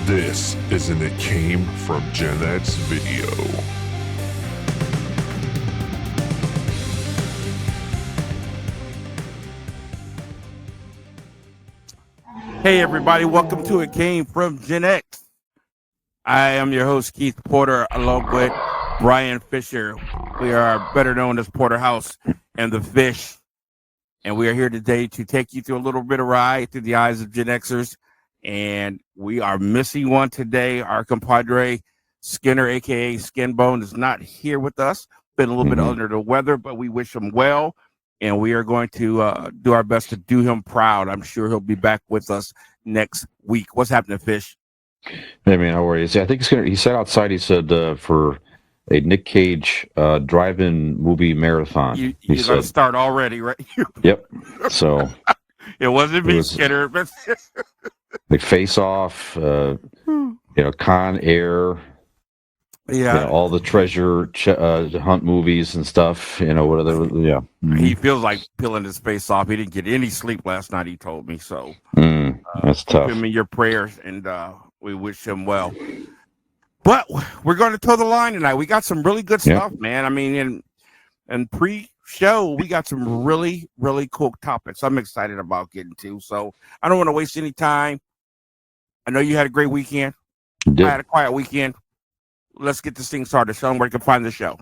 This is an It Came from GenX video. Hey everybody, welcome to It Came from GenX. I am your host Keith Porter along with Brian Fisher. We are better known as Porterhouse and the Fish. And we are here today to take you through a little bit of ride through the eyes of GenXers. And we are missing one today. Our compadre Skinner, aka Skinbone, is not here with us. Been a little bit under the weather, but we wish him well. And we are going to do our best to do him proud. I'm sure he'll be back with us next week. What's happening, Fish? Hey, man, how are you? I think he said outside, he said for a Nick Cage drive-in movie marathon. You're going to start already, right? Yep. So it wasn't me, Skinner. Like Face Off, Con Air. Yeah, all the treasure hunt movies and stuff, whatever. Yeah, He feels like peeling his face off. He didn't get any sleep last night, he told me. So that's tough. Keep him in your prayers, and we wish him well. But we're going to toe the line tonight. We got some really good stuff, man. I mean, in pre-show, we got some really, really cool topics I'm excited about getting to. So I don't want to waste any time. I know you had a great weekend. I had a quiet weekend. Let's get this thing started. Show them where you can find the show.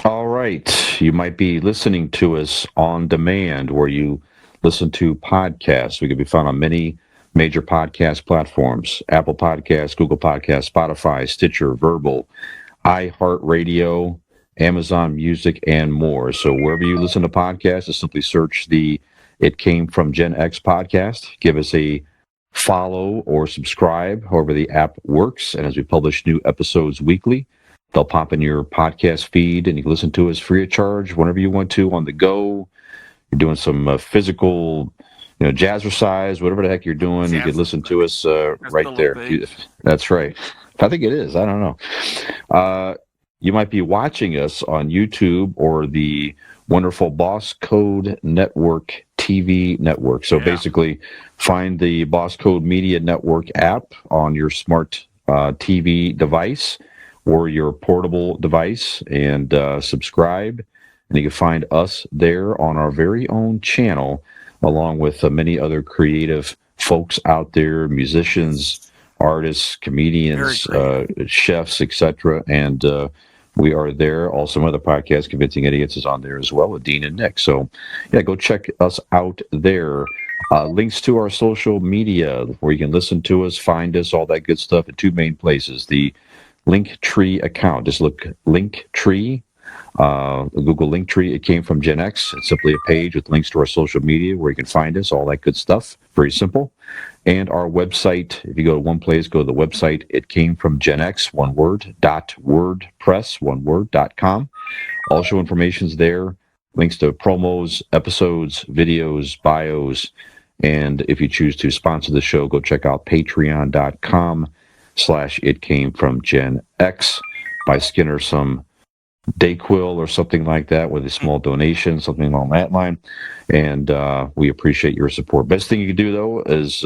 All right. You might be listening to us on demand where you listen to podcasts. We can be found on many major podcast platforms: Apple Podcasts, Google Podcasts, Spotify, Stitcher, Verbal, iHeartRadio, Amazon Music, and more. So wherever you listen to podcasts, just simply search the It Came from GenX podcast. Give us a follow or subscribe, however the app works. And as we publish new episodes weekly, they'll pop in your podcast feed and you can listen to us free of charge whenever you want to on the go. You're doing some physical, jazzercise, whatever the heck you're doing, you can listen to us right there. That's right. I think it is. I don't know. You might be watching us on YouTube or the wonderful Boss Code Network TV network. So basically, find the Boss Code Media Network app on your smart TV device or your portable device and subscribe. And you can find us there on our very own channel, along with many other creative folks out there, musicians, artists, comedians, chefs, etc. And we are there. Also, some other podcasts, Convincing Idiots, is on there as well with Dean and Nick. So, go check us out there. Links to our social media where you can listen to us, find us, all that good stuff at two main places. The Linktree account. Just look Linktree. Google Linktree. It Came from GenX. It's simply a page with links to our social media where you can find us, all that good stuff. Very simple. And our website, if you go to one place, go to the website, It Came from GenX, one word, .wordpress, one word, .com. All show information's there. Links to promos, episodes, videos, bios. And if you choose to sponsor the show, go check out patreon.com/It Came from GenX. Buy Skinner some Dayquil or something like that with a small donation, something along that line. And we appreciate your support. Best thing you can do, though, is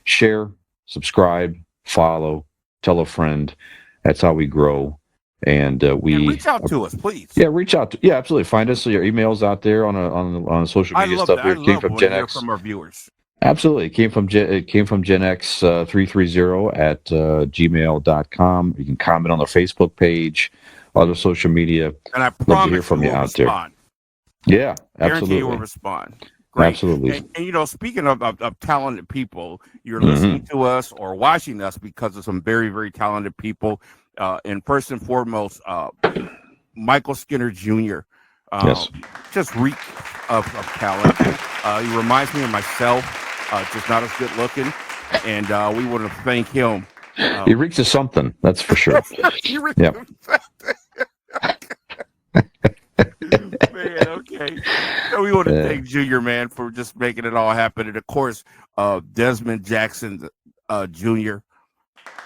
share, subscribe, follow, tell a friend. That's how we grow. And reach out to us, please. Yeah, reach out. Absolutely. Find us. Your emails out there on social media stuff. It came from GenX. From our viewers. Absolutely. It came from GenX 330 at gmail.com. You can comment on the Facebook page, other social media. And I love promise to hear from you out respond. There. Yeah, absolutely. Guarantee you will respond. Great. Absolutely. And speaking of talented people, you're listening to us or watching us because of some very, very talented people. And first and foremost, Michael Skinner Jr. Just reek of talent. He reminds me of myself, just not as good looking. And we want to thank him. He reeks of something, that's for sure. He reeks of something. Man, okay. So we want to thank Junior, man, for just making it all happen. And of course, Desmond Jackson Jr.,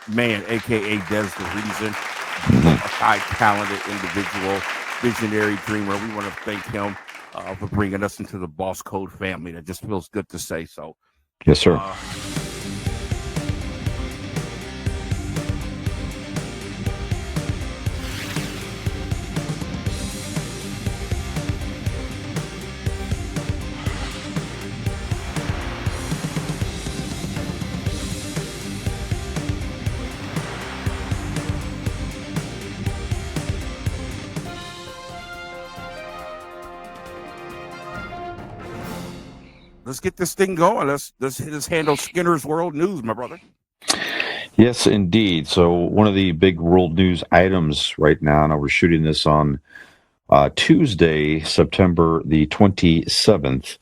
man, aka Des the Reason, a high talented individual, visionary dreamer. We want to thank him for bringing us into the Boss Code family. That just feels good to say. So, yes, sir. let's get this thing going. Let's handle Skinner's World News, my brother. Yes, indeed. So one of the big world news items right now, and we're shooting this on Tuesday, September the 27th,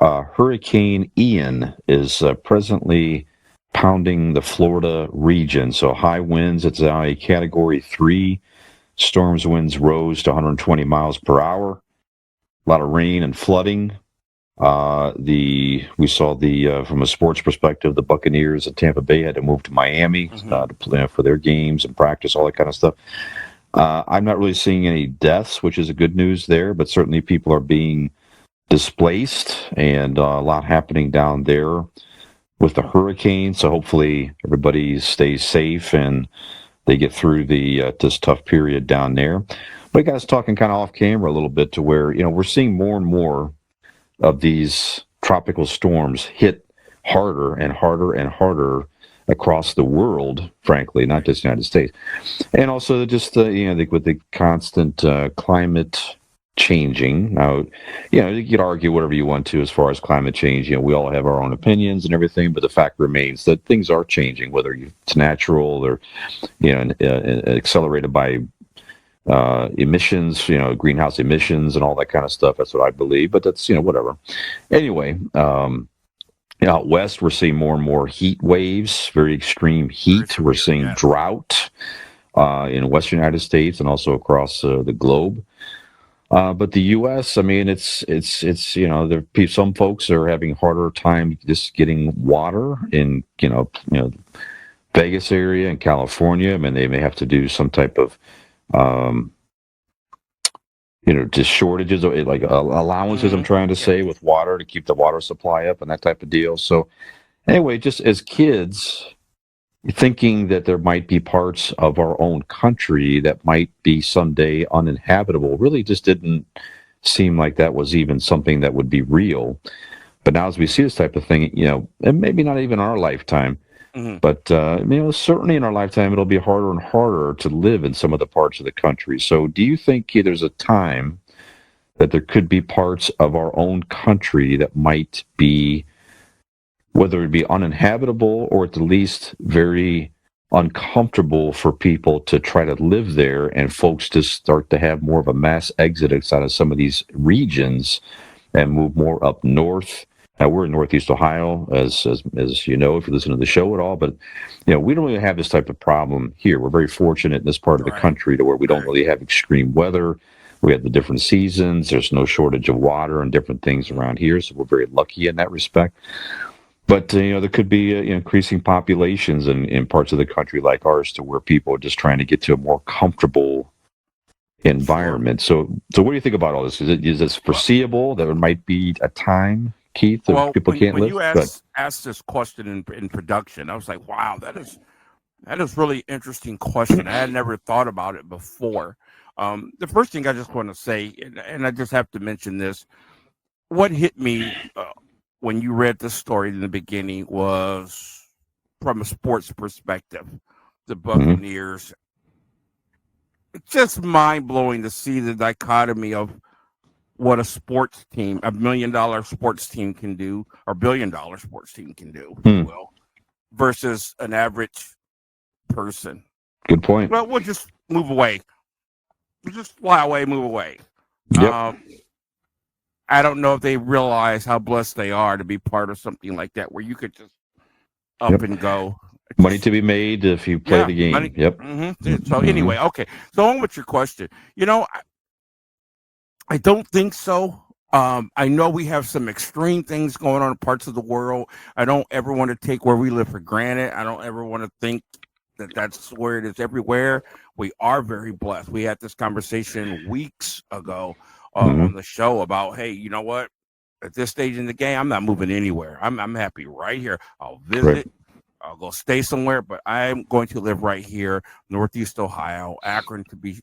Hurricane Ian is presently pounding the Florida region. So high winds, it's now a Category 3. Storms winds rose to 120 miles per hour. A lot of rain and flooding. We saw from a sports perspective, the Buccaneers at Tampa Bay had to move to Miami to play for their games and practice, all that kind of stuff. I'm not really seeing any deaths, which is a good news there, but certainly people are being displaced and a lot happening down there with the hurricane. So hopefully everybody stays safe and they get through this tough period down there. But I got us talking kind of off camera a little bit to where, we're seeing more and more of these tropical storms hit harder and harder and harder across the world, frankly, not just the United States. And also just, with the constant climate changing. Now, you could argue whatever you want to as far as climate change. We all have our own opinions and everything, but the fact remains that things are changing, whether it's natural or, accelerated by emissions, greenhouse emissions and all that kind of stuff. That's what I believe, but that's, whatever. Anyway, out west, we're seeing more and more heat waves, very extreme heat. We're seeing drought in western United States and also across the globe. But the U.S., I mean, it's some folks are having a harder time just getting water in, Vegas area and California. I mean, they may have to do some type of, just shortages of like allowances, I'm trying to say, with water to keep the water supply up and that type of deal. So anyway, just as kids, thinking that there might be parts of our own country that might be someday uninhabitable really just didn't seem like that was even something that would be real. But now as we see this type of thing, and maybe not even our lifetime, but certainly in our lifetime, it'll be harder and harder to live in some of the parts of the country. So do you think there's a time that there could be parts of our own country that might be, whether it be uninhabitable or at the least very uncomfortable for people to try to live there, and folks just start to have more of a mass exodus out of some of these regions and move more up north? Now, we're in Northeast Ohio, as you know, if you listen to the show at all, but, we don't really have this type of problem here. We're very fortunate in this part of the country to where we don't really have extreme weather. We have the different seasons. There's no shortage of water and different things around here, so we're very lucky in that respect. But, there could be increasing populations in parts of the country like ours to where people are just trying to get to a more comfortable environment. Sure. So what do you think about all this? Is this foreseeable that there might be a time, Keith, that people can't live? When you asked this question in production, I was like, wow, that is really interesting question. I had never thought about it before. The first thing I just want to say, and I just have to mention this, what hit me when you read the story in the beginning was from a sports perspective, the Buccaneers. It's just mind-blowing to see the dichotomy of what a sports team, $1 million sports team can do, or $1 billion sports team can do, if you will, versus an average person. Good point. Well, we'll just move away. We'll just fly away, move away. Yep. I don't know if they realize how blessed they are to be part of something like that, where you could just up and go. Money to be made if you play the game. Money. Yep. So anyway, okay. So on with your question. I don't think so. I know we have some extreme things going on in parts of the world. I don't ever want to take where we live for granted. I don't ever want to think that that's where it is everywhere. We are very blessed. We had this conversation weeks ago on the show about, hey, you know what? At this stage in the game, I'm not moving anywhere. I'm happy right here. I'll visit. Right. I'll go stay somewhere, but I'm going to live right here, Northeast Ohio, Akron to be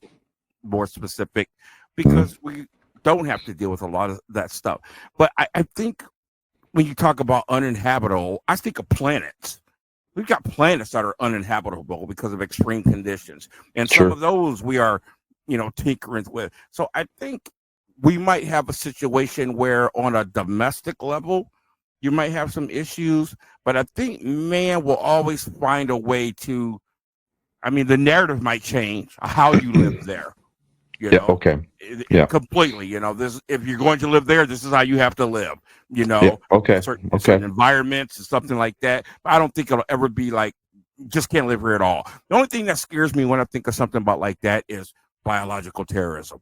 more specific, because we don't have to deal with a lot of that stuff. But I think when you talk about uninhabitable, I think of planets. We've got planets that are uninhabitable because of extreme conditions. And some of those we are, tinkering with. So I think we might have a situation where on a domestic level, You might have some issues, but I think man will always find a way to. I mean, the narrative might change how you live there. You Yeah. know, Okay. Yeah. completely. You know, this if you're going to live there, this is how you have to live. You Yeah. know, Okay. certain environments and something like that. But I don't think it'll ever be like just can't live here at all. The only thing that scares me when I think of something about like that is biological terrorism.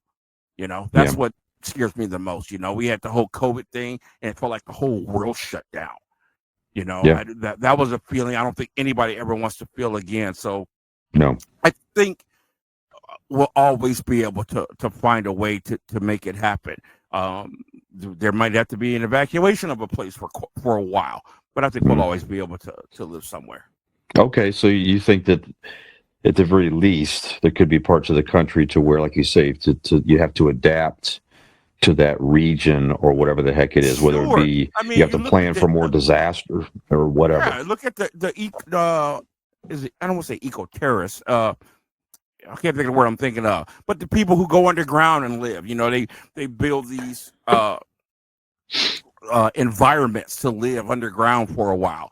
You know, that's Yeah. what scares me the most. You know, we had the whole COVID thing, and it felt like the whole world shut down. You know, Yeah. that was a feeling I don't think anybody ever wants to feel again. So No. I think we'll always be able to find a way to make it happen. There might have to be an evacuation of a place for a while, but I think we'll always be able to live somewhere. Okay. So you think that at the very least there could be parts of the country to where, like you say, to you have to adapt to that region or whatever the heck it is, whether it be I mean, you have to plan for more disaster or whatever. Yeah, look at is it? I don't want to say eco terrorists. I can't think of the word I'm thinking of, but the people who go underground and live. You know, they build these environments to live underground for a while.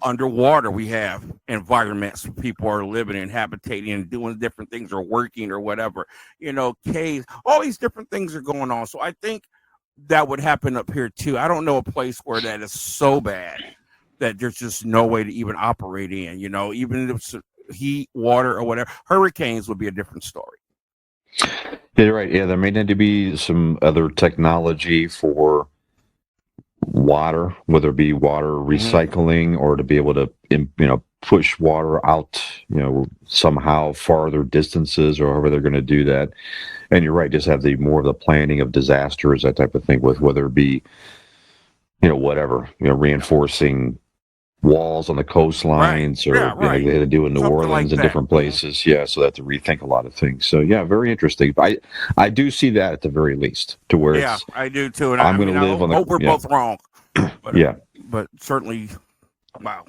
Underwater, we have environments where people are living and habitating and doing different things or working or whatever. You know, caves, all these different things are going on. So I think that would happen up here too. I don't know a place where that is so bad that there's just no way to even operate in. You know, even if it's heat, water, or whatever, hurricanes would be a different story. Yeah, you're right. Yeah, there may need to be some other technology for water, whether it be water recycling or to be able to, push water out, somehow farther distances or however they're going to do that. And you're right, just have the more of the planning of disasters, that type of thing, with whether it be, whatever, reinforcing walls on the coastlines or like they had to do in New Something Orleans like and that. different places. Yeah, so they have to rethink a lot of things. So yeah, very interesting. I do see that at the very least, to where it's I do too. And I'm going to live on the. hope we're both wrong. But, but certainly, wow.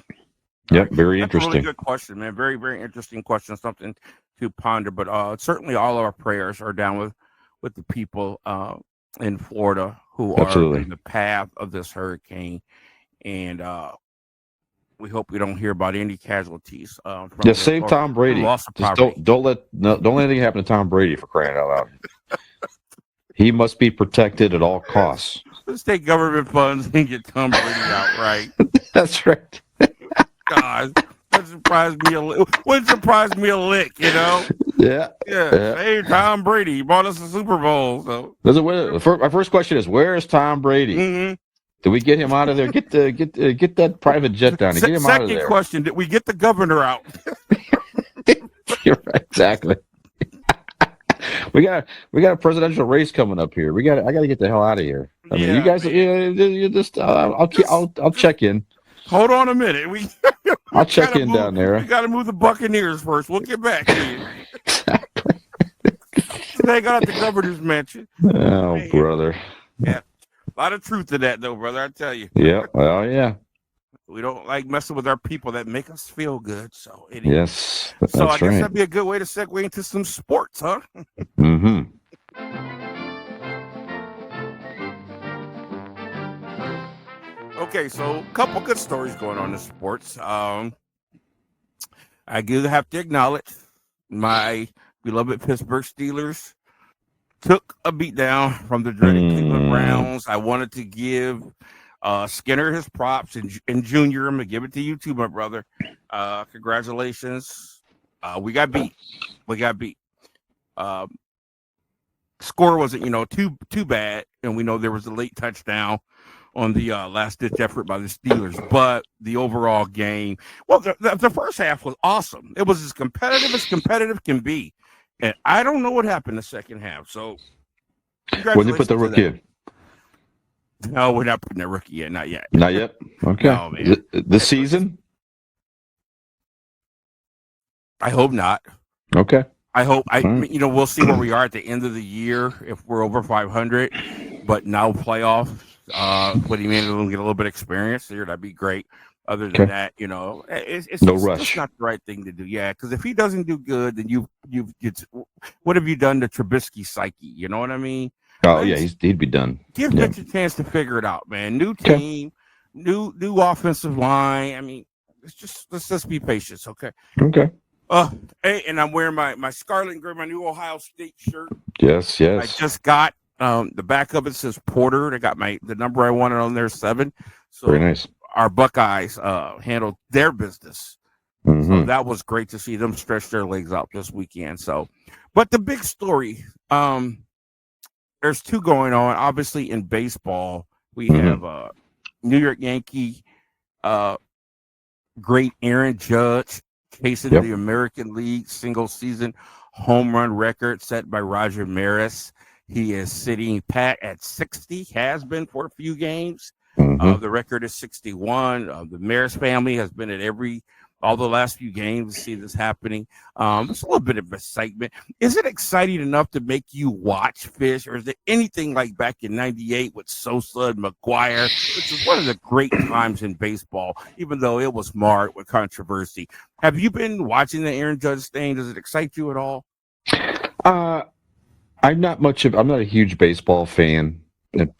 Yep, very That's interesting. a really good question, man. Very, very interesting question. Something to ponder. But certainly, all our prayers are down with the people in Florida who are in the path of this hurricane, and we hope we don't hear about any casualties. Save Tom Brady. Just don't let anything happen to Tom Brady, for crying out loud. He must be protected at all costs. Let's take government funds and get Tom Brady out, right? That's right. God, that surprised me a lick. Wouldn't surprise me a lick, Yeah. Hey, Tom Brady, he bought us a Super Bowl. So my first question is, where is Tom Brady? Mm-hmm. Did we get him out of there? Get that private jet down and get him out of there. Second question: did we get the governor out? You're right, exactly. We got a presidential race coming up here. I got to get the hell out of here. I mean, you guys, you just I'll check in. Hold on a minute. I'll check in down there. We got to move the Buccaneers first. We'll get back to you. Exactly. They got the governor's mansion. Oh, man. Brother. Yeah, a lot of truth to that, though, brother. I tell you. Yeah. Oh, yeah. We don't like messing with our people that make us feel good. So yes, that's so I guess right. that'd be a good way to segue into some sports, huh? Mm-hmm. Okay, so a couple good stories going on in sports. I do have to acknowledge my beloved Pittsburgh Steelers took a beat down from the dreaded Cleveland Browns. I wanted to give Skinner his props and Junior. I'm gonna give it to you too, my brother. Congratulations. We got beat. Score wasn't too bad, and we know there was a late touchdown on the last ditch effort by the Steelers, but the overall game, well, the first half was awesome. It was as competitive can be, and I don't know what happened the second half. So, when they put the rookie in? No, we're not putting that rookie yet. Not yet. Not yet. Okay. No, man. The season? I hope not. Okay. I hope we'll see where we are at the end of the year if we're over 500. But now playoffs, put him in and get a little bit of experience there. That'd be great. Other than that, it's no just, rush. It's not the right thing to do. Yeah, because if he doesn't do good, then what have you done to Trubisky's psyche? You know what I mean? Oh yeah, he'd be done. Give Mitch a chance to figure it out, man. New team, new offensive line. I mean, let's just be patient, okay? Okay. Hey, and I'm wearing my Scarlet and Gray, my new Ohio State shirt. Yes. I just got the back of it says Porter. I got the number I wanted on there, 7. So very nice. our Buckeyes handled their business. So that was great to see them stretch their legs out this weekend. So, but the big story, there's 2 going on. Obviously, in baseball, we have New York Yankee great Aaron Judge chasing the American League single season home run record set by Roger Maris. He is sitting pat at 60, has been for a few games. The record is 61. The Maris family has been at all the last few games to see this happening. It's a little bit of excitement. Is it exciting enough to make you watch Fish, or is it anything like back in '98 with Sosa and MacGuire, which is one of the great times in baseball, even though it was marred with controversy? Have you been watching the Aaron Judge thing? Does it excite you at all? I'm not a huge baseball fan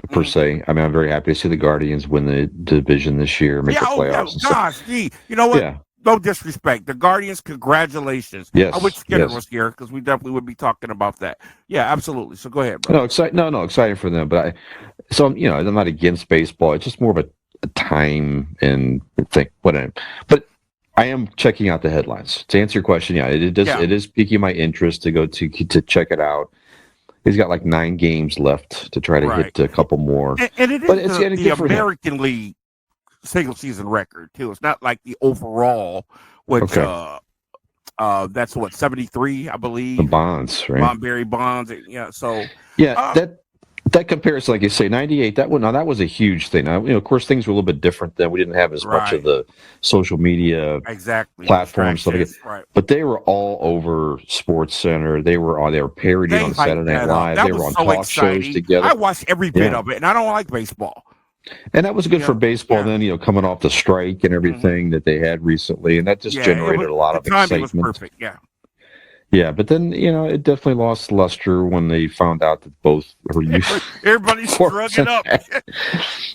per se. I mean, I'm very happy to see the Guardians win the division this year, make the playoffs. Gosh, gee, you know what? Yeah. No disrespect. The Guardians, congratulations. Yes. I wish Skinner was here because we definitely would be talking about that. Yeah, absolutely. So go ahead, bro. No, exciting for them. But I'm not against baseball. It's just more of a time and thing. Whatever. But I am checking out the headlines. To answer your question, it is piquing my interest to go to check it out. He's got like 9 games left to try to hit a couple more. And it is the American League single season record too. It's not like the overall, which that's what 73, I believe. The Bonds, right? Barry Bonds, yeah. So that comparison, like you say, 98. That was a huge thing. Now, of course, things were a little bit different then. We didn't have as much of the social media platforms, stuff like that. But they were all over Sports Center. They were parodying on Saturday Night Live. They were on talk shows together. I watched every bit of it, and I don't like baseball. And that was good for baseball then, coming off the strike and everything that they had recently. And that just generated a lot of excitement. It was perfect, yeah. Yeah, but then, it definitely lost luster when they found out that both were used. Everybody's shrugging up.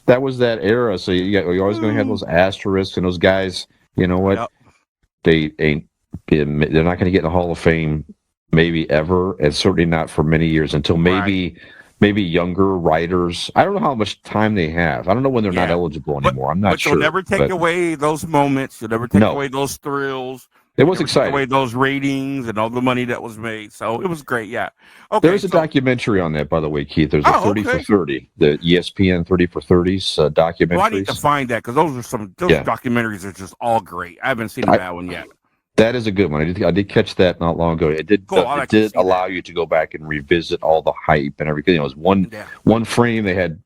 That was that era. So you're always going to have those asterisks, and those guys, you know what? Yep. They're not going to get in the Hall of Fame maybe ever, and certainly not for many years until maybe younger writers. I don't know how much time they have. I don't know when they're not eligible anymore. I'm not sure. You'll never take away those moments. You'll never take away those thrills. It was exciting. Take away those ratings and all the money that was made. So it was great. Yeah. Okay. There's a documentary on that, by the way, Keith. There's a 30 for 30, the ESPN 30 for 30s documentary. Well, I need to find that because those documentaries are just all great. I haven't seen that one yet. That is a good one. I did catch that not long ago. It did allow you to go back and revisit all the hype and everything. It was one frame. They had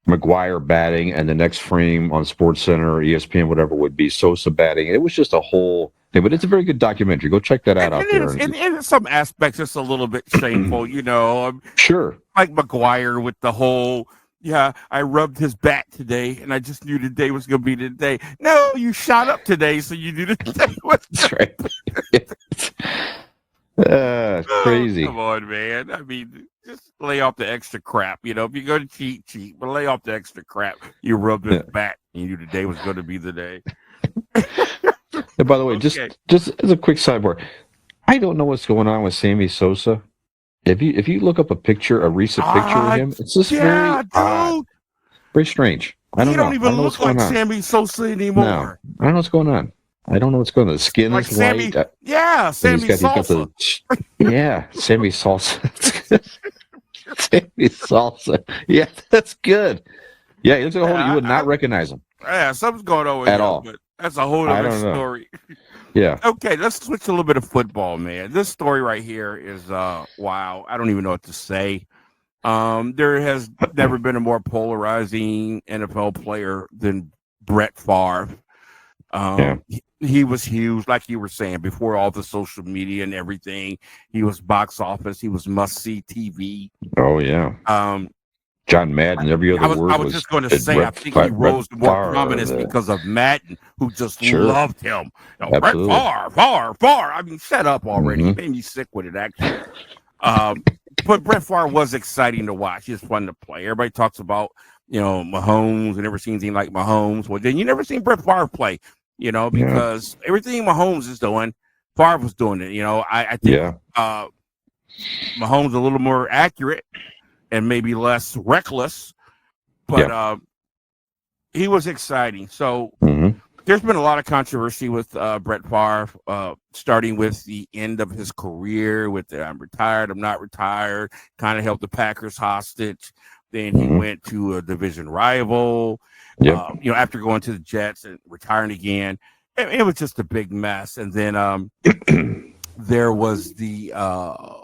MacGuire batting, and the next frame on SportsCenter or ESPN, whatever would be Sosa batting. It was just a whole thing. But it's a very good documentary. Go check that out there. And in some aspects, it's a little bit shameful, Sure. Like MacGuire with the whole. Yeah, I rubbed his bat today, and I just knew today was going to be the day. No, you shot up today, so you knew today was. That's right. Crazy. Come on, man. I mean, just lay off the extra crap. If you're going to cheat, but lay off the extra crap. You rubbed his bat, and you knew today was going to be the day. And by the way, just as a quick sidebar, I don't know what's going on with Sammy Sosa. If you look up a recent picture of him, it's just very odd. Very strange. I don't know. He don't even look like Sammy Sosa anymore. No, I don't know what's going on. The skin is white. Sammy Salsa. Sammy Salsa. Sammy Salsa. Yeah, that's good. Yeah, he looks like a whole. You would not recognize him. Yeah, something's going on with him, all. But that's a whole other story. Yeah. Okay, let's switch a little bit of football, man. This story right here is wow. I don't even know what to say. There has never been a more polarizing NFL player than Brett Favre. He was huge, like you were saying, before all the social media and everything. He was box office. He was must-see TV. Oh, yeah. John Madden, every other word was. I was just going to say, I think he rose to more prominence because of Madden, who just loved him. Brett Favre. I mean, shut up already. He made me sick with it, actually. But Brett Favre was exciting to watch. He was fun to play. Everybody talks about, Mahomes. I never seen anything like Mahomes. Well, then you never seen Brett Favre play, because everything Mahomes is doing, Favre was doing it. I think Mahomes a little more accurate and maybe less reckless, but he was exciting. So there's been a lot of controversy with Brett Favre, starting with the end of his career with the I'm retired, I'm not retired, kind of held the Packers hostage. Then he went to a division rival, after going to the Jets and retiring again. It was just a big mess. And then there was the, I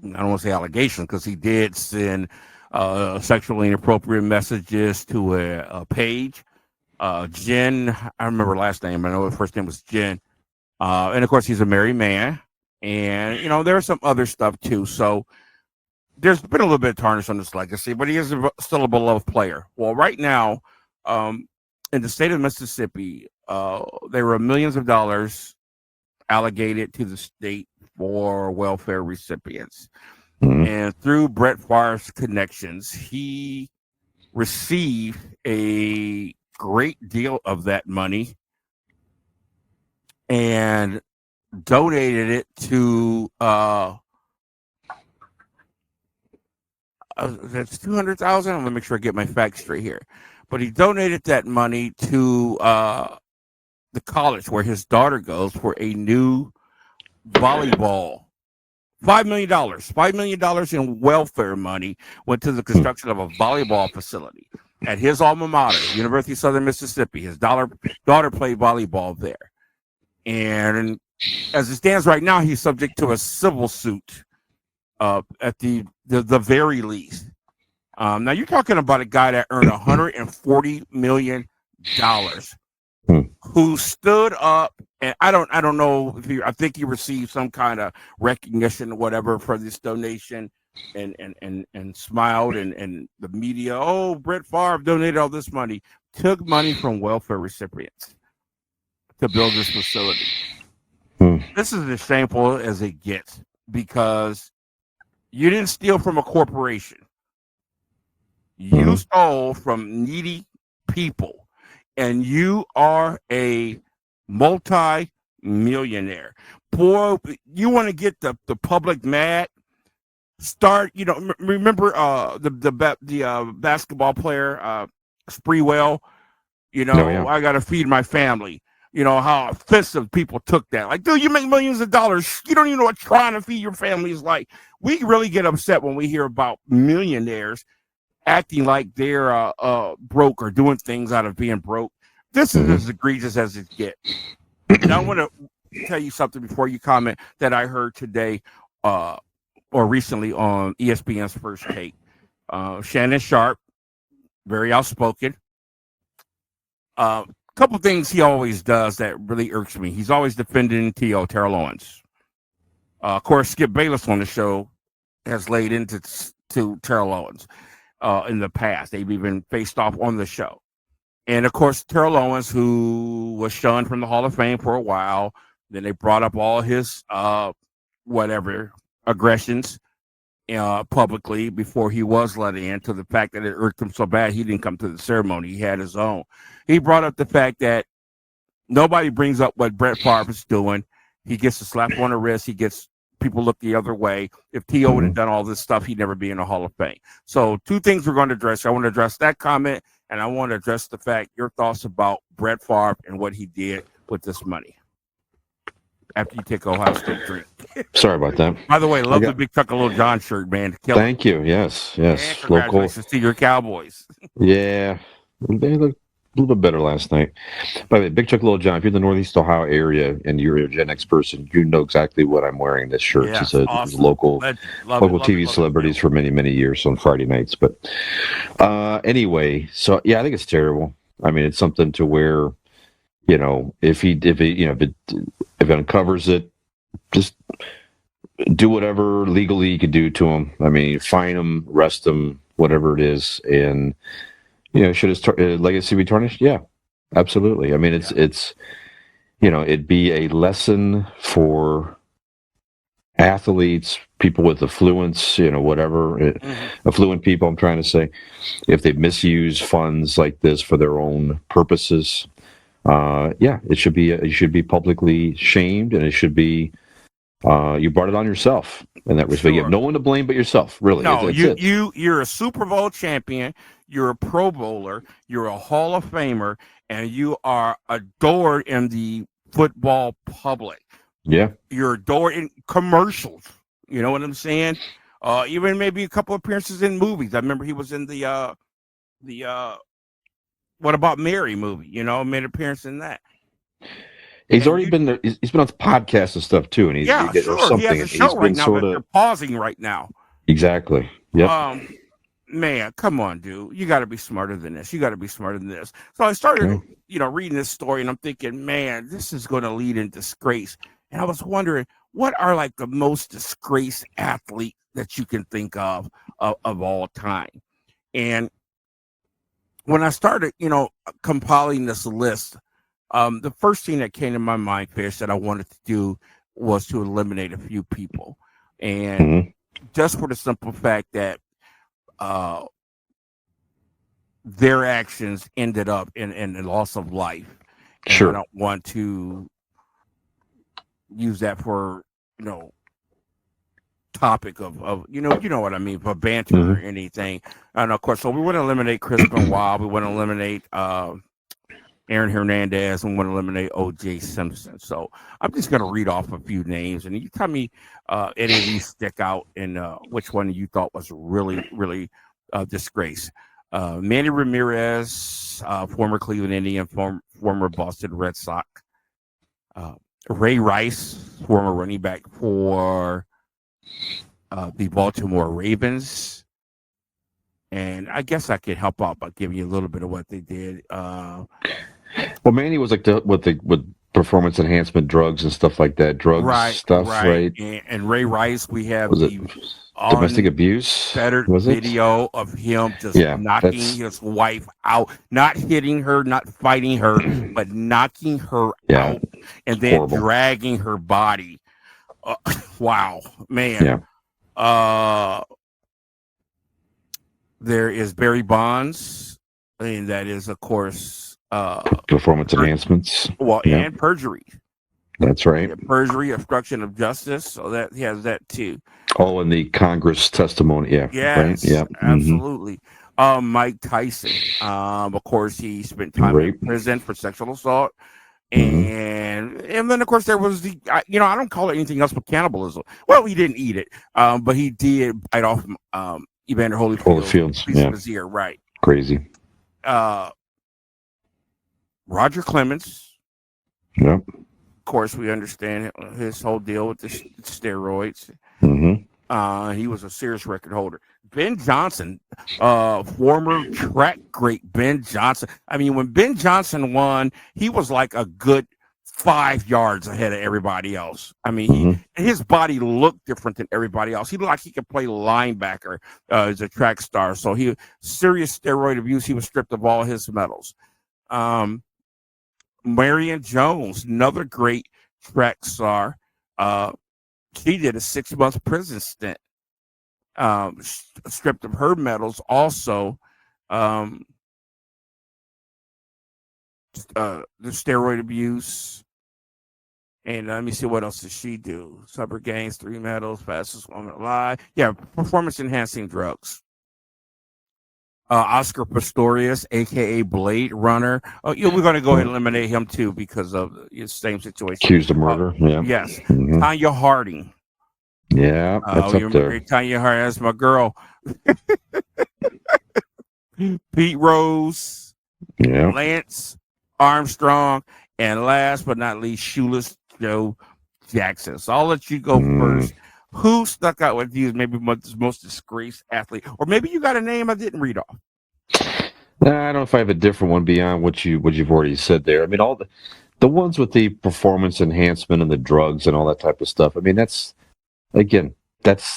don't want to say allegations, because he did send sexually inappropriate messages to a page. Jen, I remember her last name. I know her first name was Jen. And of course, he's a married man. And, there's some other stuff too. So there's been a little bit of tarnish on this legacy, but he is still a beloved player. Well, right now, in the state of Mississippi, there were millions of dollars allocated to the state for welfare recipients. And through Brett Favre's connections, he received a great deal of that money and donated it to that's 200,000. I'm gonna make sure I get my facts straight here. But he donated that money to the college where his daughter goes for a new volleyball. $5 million. $5 million in welfare money went to the construction of a volleyball facility at his alma mater, University of Southern Mississippi. His daughter played volleyball there. And as it stands right now, he's subject to a civil suit at the very least. Now you're talking about a guy that earned $140 million, who stood up, and I don't know if I think he received some kind of recognition or whatever for this donation, and smiled, and the media, oh, Brett Favre donated all this money, took money from welfare recipients to build this facility. This is as shameful as it gets, because you didn't steal from a corporation. You stole from needy people, and you are a multi-millionaire. Boy, you want to get the public mad? Start, remember the basketball player Spreewell? I got to feed my family. How offensive people took that. Like, dude, you make millions of dollars. You don't even know what trying to feed your family is like. We really get upset when we hear about millionaires acting like they're broke or doing things out of being broke. This is as egregious as it gets. And I want to tell you something before you comment that I heard today or recently on ESPN's First Take. Shannon Sharp, very outspoken. Couple things he always does that really irks me. He's always defending Terrell Owens. Of course, Skip Bayless on the show has laid into Terrell Owens in the past. They've even faced off on the show. And, of course, Terrell Owens, who was shunned from the Hall of Fame for a while. Then they brought up all his aggressions publicly before he was let in, to the fact that it irked him so bad he didn't come to the ceremony. He had his own. He brought up the fact that nobody brings up what Brett Favre is doing. He gets a slap on the wrist. He gets people look the other way. If T.O. would have done all this stuff, he'd never be in the Hall of Fame. So two things we're going to address. I want to address that comment, and I want to address the fact, your thoughts about Brett Favre and what he did with this money. After you take Ohio State drink. Sorry about that. By the way, love the Big Chuck of Little John shirt, man. Thank you. Yes. And congratulations to your Cowboys. Yeah. They looked a little bit better last night. By the way, Big Chuck Little John, if you're in the Northeast Ohio area and you're a Gen X person, you know exactly what I'm wearing. This shirt. Yeah, it's local TV celebrities for many, many years on Friday nights. But anyway, so yeah, I think it's terrible. I mean, it's something to where, if it uncovers it, just do whatever legally you could do to him. I mean, fine him, arrest him, whatever it is, and should his legacy be tarnished? Yeah, absolutely. I mean, it'd be a lesson for athletes, people with affluence, whatever, affluent people, I'm trying to say, if they misuse funds like this for their own purposes, it should be publicly shamed, and it should be, you brought it on yourself in that respect. Sure. You have no one to blame but yourself, really. No, It's you're a Super Bowl champion, you're a Pro Bowler, you're a Hall of Famer, and you are adored in the football public. Yeah. You're adored in commercials. You know what I'm saying? Even maybe a couple appearances in movies. I remember he was in the What About Mary movie, made an appearance in that. He's already been there. He's been on podcasts and stuff too, and Sure. He has a show right now that they're pausing right now. Exactly. Yep. Man, come on, dude. You got to be smarter than this. So I started, reading this story, and I'm thinking, man, this is going to lead in disgrace. And I was wondering, what are like the most disgraced athlete that you can think of all time? And when I started, compiling this list, the first thing that came to my mind, Fish, that I wanted to do was to eliminate a few people. And just for the simple fact that their actions ended up in the loss of life. And sure. I don't want to use that for, topic of you know what I mean, for banter or anything. And of course, so we want to eliminate Chris Benoit, we want to eliminate Aaron Hernandez, and want to eliminate O.J. Simpson. So I'm just going to read off a few names, and you tell me any of these stick out, and which one you thought was really, really disgrace. Manny Ramirez, former Cleveland Indian, former Boston Red Sox. Ray Rice, former running back for the Baltimore Ravens. And I guess I could help out by giving you a little bit of what they did. Well, Manny was like with performance enhancement drugs and stuff like that. Right? And Ray Rice, we have domestic abuse. Video of him just knocking his wife out, not hitting her, not fighting her, but knocking her out, and then dragging her body. Wow, man. Yeah. There is Barry Bonds, and that is, of course, performance enhancements. Well, and perjury. That's right. Perjury, obstruction of justice. So that he has that too. Oh, and the Congress testimony. Yeah. Yes. Right? Yeah. Absolutely. Mike Tyson. Of course, he spent time in prison for sexual assault. And then, of course, there was I don't call it anything else but cannibalism. Well, he didn't eat it, but he did bite off Evander Holyfield's piece of his ear. Right. Crazy. Roger Clemens. Yep. Of course, we understand his whole deal with the steroids. He was a serious record holder. Ben Johnson, former track great Ben Johnson. I mean, when Ben Johnson won, he was like a good 5 yards ahead of everybody else. I mean, his body looked different than everybody else. He looked like he could play linebacker as a track star. So serious steroid abuse. He was stripped of all his medals. Marion Jones, another great track star. She did a 6-month prison stint. Stripped of her medals. Also, the steroid abuse. And let me see, what else did she do? Summer Games, 3 medals, fastest woman alive. Yeah, performance enhancing drugs. Oscar Pistorius, aka Blade Runner. Oh, we're going to go ahead and eliminate him too because of the same situation. Accused of murder. Yes. Tanya Harding. Yeah, that's up there. Tanya Harding, that's my girl. Pete Rose. Yeah. Lance Armstrong, and last but not least, Shoeless Joe Jackson. So I'll let you go first. Who stuck out with you as maybe the most disgraced athlete? Or maybe you got a name I didn't read off. I don't know if I have a different one beyond what you've already said there. I mean, all the ones with the performance enhancement and the drugs and all that type of stuff. I mean, that's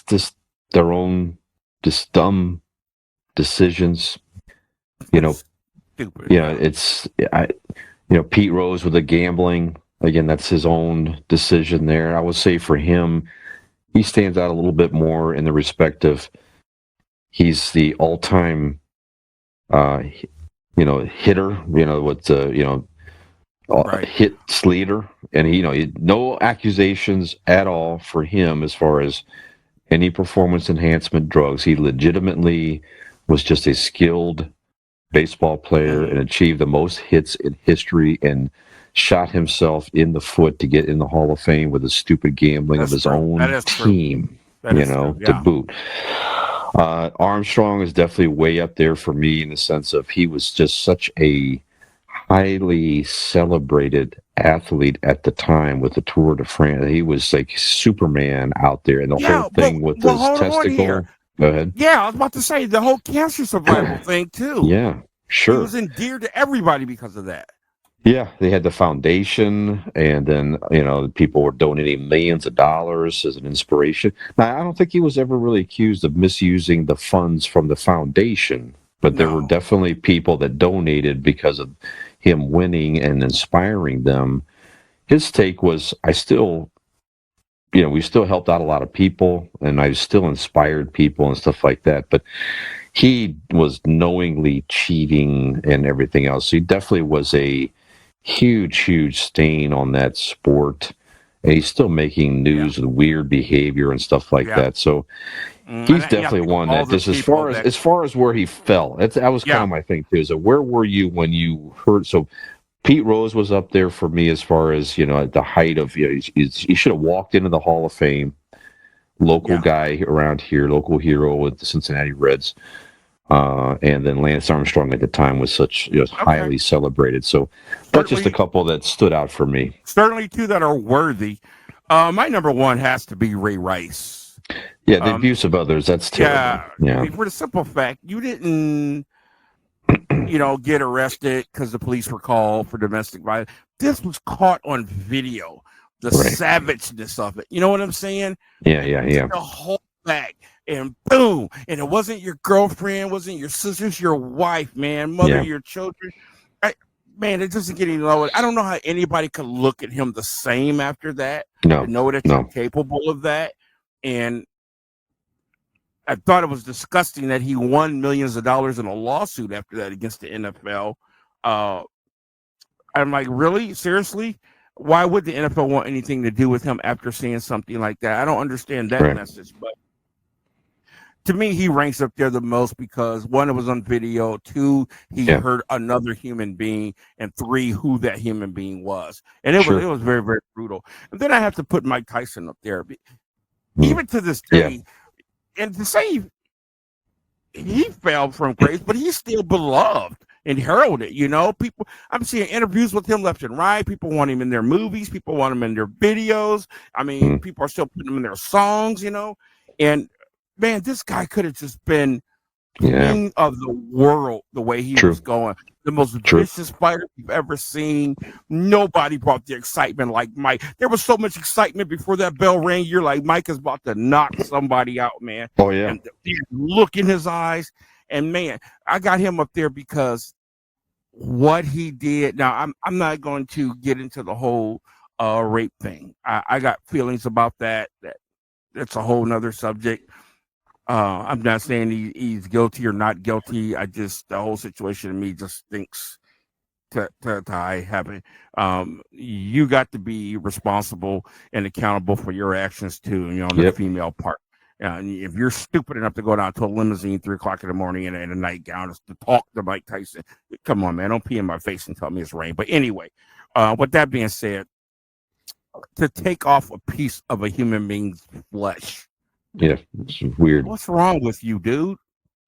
just their own just dumb decisions. Stupid. Yeah, Pete Rose with the gambling. Again, that's his own decision there. I would say for him, he stands out a little bit more in the respect of he's the all-time, hitter. Right. Hits leader, and no accusations at all for him as far as any performance enhancement drugs. He legitimately was just a skilled baseball player and achieved the most hits in history and shot himself in the foot to get in the Hall of Fame with the stupid gambling of That's his true. That own is true. team, That is true. to Yeah. boot. Armstrong is definitely way up there for me in the sense of he was just such a highly celebrated athlete at the time with the Tour de France. He was like Superman out there, and the whole Yeah, thing with his hold on here. testicle. Go ahead. Yeah, I was about to say the whole cancer survival thing too. Yeah, He sure. was endeared to everybody because of that. Yeah, they had the foundation, and then people were donating millions of dollars as an inspiration. Now, I don't think he was ever really accused of misusing the funds from the foundation, but there were No. definitely people that donated because of him winning and inspiring them. His take was, we still helped out a lot of people, and I still inspired people and stuff like that. But he was knowingly cheating and everything else. He definitely was a huge stain on that sport, and he's still making news with weird behavior and stuff like that. So he's I definitely think of one all that the just as people far as that as far as where he fell, that was kind of my thing too. So where were you when you heard? So Pete Rose was up there for me as far as at the height of he should have walked into the Hall of Fame. Local guy around here, local hero with the Cincinnati Reds. And then Lance Armstrong at the time was such highly celebrated. So that's just a couple that stood out for me. Certainly two that are worthy. My number one has to be Ray Rice. Yeah, the abuse of others, that's terrible. Yeah. I mean, for the simple fact, you didn't, get arrested because the police were called for domestic violence. This was caught on video. The savageness of it. You know what I'm saying? Yeah. The whole back. And boom, and it wasn't your girlfriend, wasn't your sister's, your wife, man, mother, your children. Man, it doesn't get any lower. I don't know how anybody could look at him the same after that. No, know that you're capable of that. And I thought it was disgusting that he won millions of dollars in a lawsuit after that against the NFL. I'm like, really? Seriously? Why would the NFL want anything to do with him after saying something like that? I don't understand that message, but to me, he ranks up there the most because one, it was on video. Two, he hurt another human being, and three, who that human being was. And it was very, very brutal. And then I have to put Mike Tyson up there, even to this day. And to say he fell from grace, but he's still beloved and heralded. People. I'm seeing interviews with him left and right. People want him in their movies. People want him in their videos. I mean, people are still putting him in their songs. And man, this guy could have just been king of the world the way he was going. The most vicious fighter you've ever seen. Nobody brought the excitement like Mike. There was so much excitement before that bell rang. You're like, Mike is about to knock somebody out, man. Oh, yeah. And the look in his eyes. And, man, I got him up there because what he did. Now, I'm not going to get into the whole rape thing. I got feelings about that. That's a whole nother subject. I'm not saying he's guilty or not guilty. The whole situation to me just thinks to happen. You got to be responsible and accountable for your actions too. On the female part. If you're stupid enough to go down to a limousine 3:00 in the morning in a nightgown to talk to Mike Tyson, come on, man, don't pee in my face and tell me it's rain. But anyway, with that being said, to take off a piece of a human being's flesh. Yeah, it's weird. What's wrong with you, dude?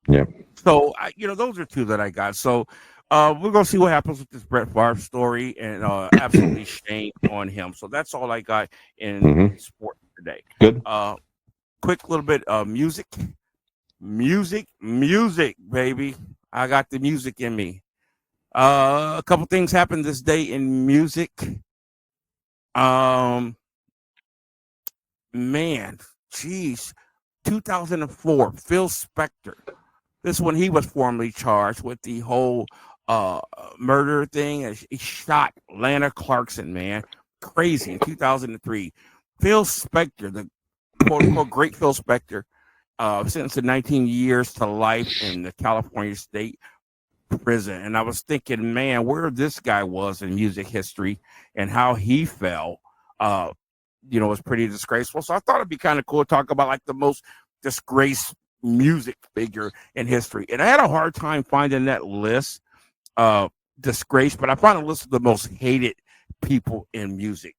Yeah. So, those are two that I got. So, we're going to see what happens with this Brett Favre story and absolutely shame on him. So, that's all I got in sports today. Good. Quick little bit of music. Music, baby. I got the music in me. A couple things happened this day in music. Man, geez. 2004, Phil Spector. This one, he was formally charged with the whole murder thing. He shot Lana Clarkson, man. Crazy in 2003. Phil Spector, the quote unquote great Phil Spector, sentenced to 19 years to life in the California State Prison. And I was thinking, man, where this guy was in music history and how he fell, was pretty disgraceful. So I thought it'd be kind of cool to talk about like the most disgraced music figure in history. And I had a hard time finding that list, disgraced, but I found a list of the most hated people in music.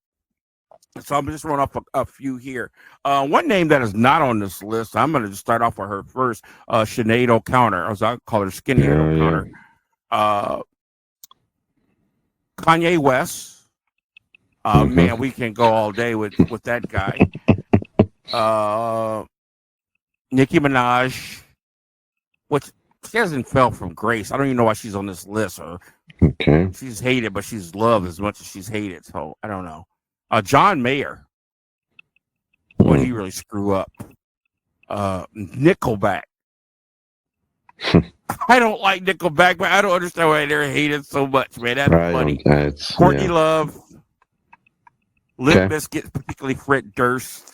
So I'm just run off a few here. One name that is not on this list, I'm going to just start off with her first, Sinead O'Connor, as I call her, Skinhead O'Connor. Yeah. Kanye West. Man, we can go all day with that guy. Nicki Minaj, which she hasn't fell from grace. I don't even know why she's on this list. Or she's hated, but she's loved as much as she's hated. So I don't know. John Mayer, when he really screw up. Nickelback. I don't like Nickelback, but I don't understand why they're hated so much, man. That's funny. Courtney Love, Limp Bizkit, particularly Fred Durst,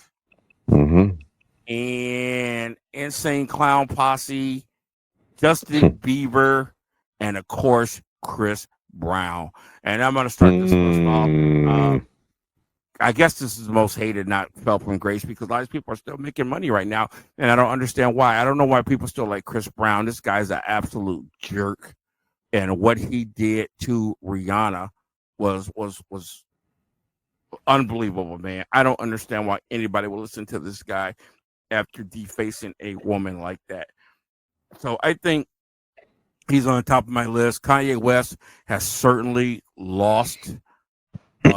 and Insane Clown Posse, Justin Bieber, and of course Chris Brown. And I'm going to start this list off. I guess this is the most hated, not fell from grace, because a lot of people are still making money right now, and I don't understand why. I don't know why people still like Chris Brown. This guy's an absolute jerk, and what he did to Rihanna was unbelievable, man. I don't understand why anybody will listen to this guy after defacing a woman like that. So I think he's on the top of my list. Kanye West has certainly lost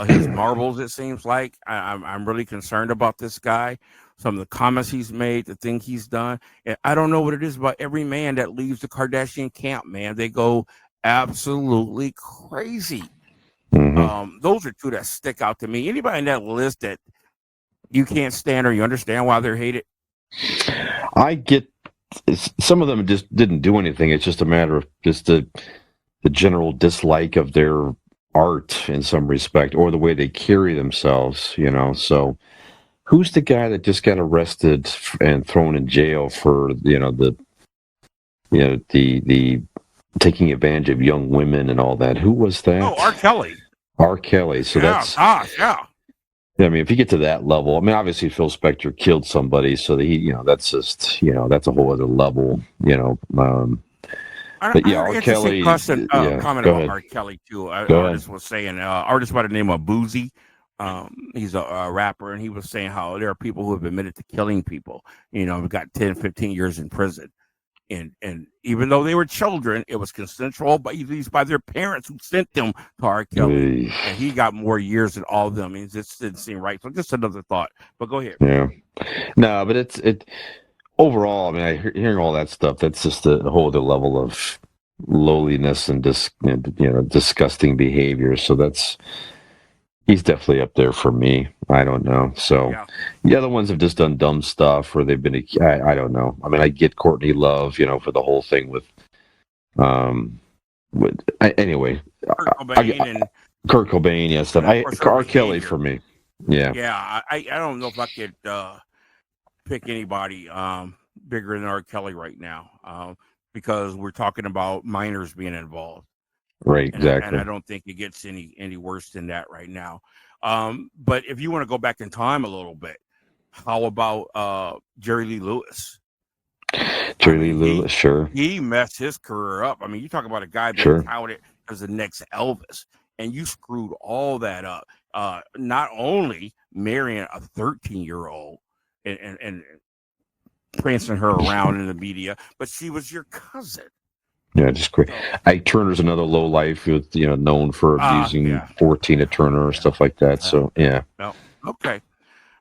his marbles, it seems like. I'm really concerned about this guy. Some of the comments he's made, the thing he's done. And I don't know what it is about every man that leaves the Kardashian camp, man. They go absolutely crazy. Those are two that stick out to me. Anybody in that list that you can't stand or you understand why they're hated? I get some of them just didn't do anything. It's just a matter of just the general dislike of their art in some respect, or the way they carry themselves, So who's the guy that just got arrested and thrown in jail for the taking advantage of young women and all that? Who was that? Oh, R. Kelly. R. Kelly. So that's yeah. I mean, if you get to that level, I mean, obviously Phil Spector killed somebody, so that he, that's just, that's a whole other level, But yeah, R. Kelly. Question, comment about R. Kelly too. Artist was saying, artist by the name of Boozy. He's a rapper, and he was saying how there are people who have admitted to killing people. Got 10, 15 years in prison, and even though they were children, it was consensual, but these by their parents who sent them to R. Kelly, and he got more years than all of them. It just didn't seem right. So just another thought. But go ahead. Yeah, no, but it. Overall, I mean, hearing all that stuff, that's just a whole other level of lowliness and disgusting behavior. So he's definitely up there for me. I don't know. So the other ones have just done dumb stuff, or they've been, I don't know. I mean, I get Courtney Love, for the whole thing with anyway, Kurt Cobain, stuff. R. Kelly for me. Yeah. I don't know if I could pick anybody bigger than R. Kelly right now, because we're talking about minors being involved. Right, exactly. And I don't think it gets any worse than that right now. But if you want to go back in time a little bit, how about Jerry Lee Lewis? Jerry Lee Lewis, sure. He messed his career up. I mean, you talk about a guy being touted as the next Elvis, and you screwed all that up. Not only marrying a 13-year-old and prancing her around in the media, but she was your cousin. Yeah, just great. Ike Turner's another low life, known for abusing 14 at Turner or stuff like that. So yeah. No. Okay.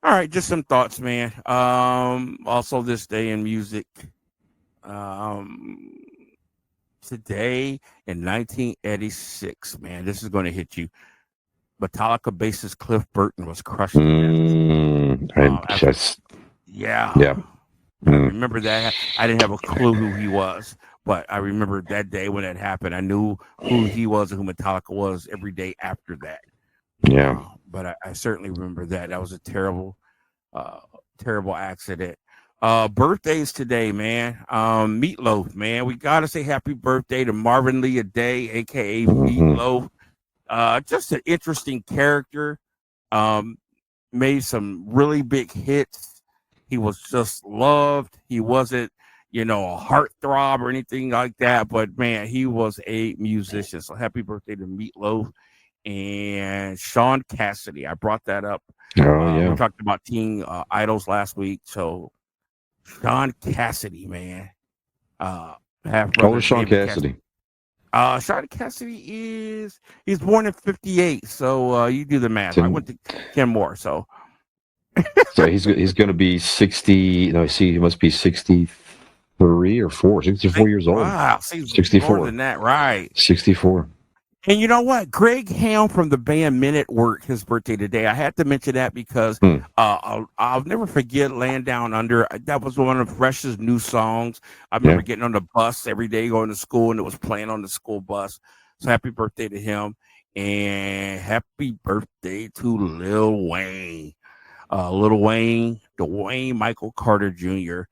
All right, just some thoughts, man. Also this day in music. Today in 1986, man, this is going to hit you. Metallica bassist Cliff Burton was crushed. Yeah. I remember that. I didn't have a clue who he was, but I remember that day when that happened. I knew who he was and who Metallica was every day after that. Yeah. But I certainly remember that. That was a terrible terrible accident. Birthdays today, man. Meatloaf, man. We gotta say happy birthday to Marvin Lee Day, aka Meatloaf. Just an interesting character. Um, Made some really big hits. He was just loved. He wasn't, a heartthrob or anything like that, but man, he was a musician. So happy birthday to Meatloaf and Sean Cassidy. I brought that up. We talked about teen idols last week. So Sean Cassidy, man. Half brother. Sean Cassidy. Sean Cassidy he's born in 58. So you do the math. I went to Ken Moore. So he's going to be 60. No, he must be 63 or 64 years old. Wow, 64 more than that, right? 64. And you know what? Greg Ham from the band Men at Work, his birthday today. I had to mention that because I'll never forget Laying Down Under. That was one of Fresh's new songs. I remember getting on the bus every day going to school, and it was playing on the school bus. So happy birthday to him. And happy birthday to Lil Wayne. Lil Wayne, Dwayne Michael Carter Jr.,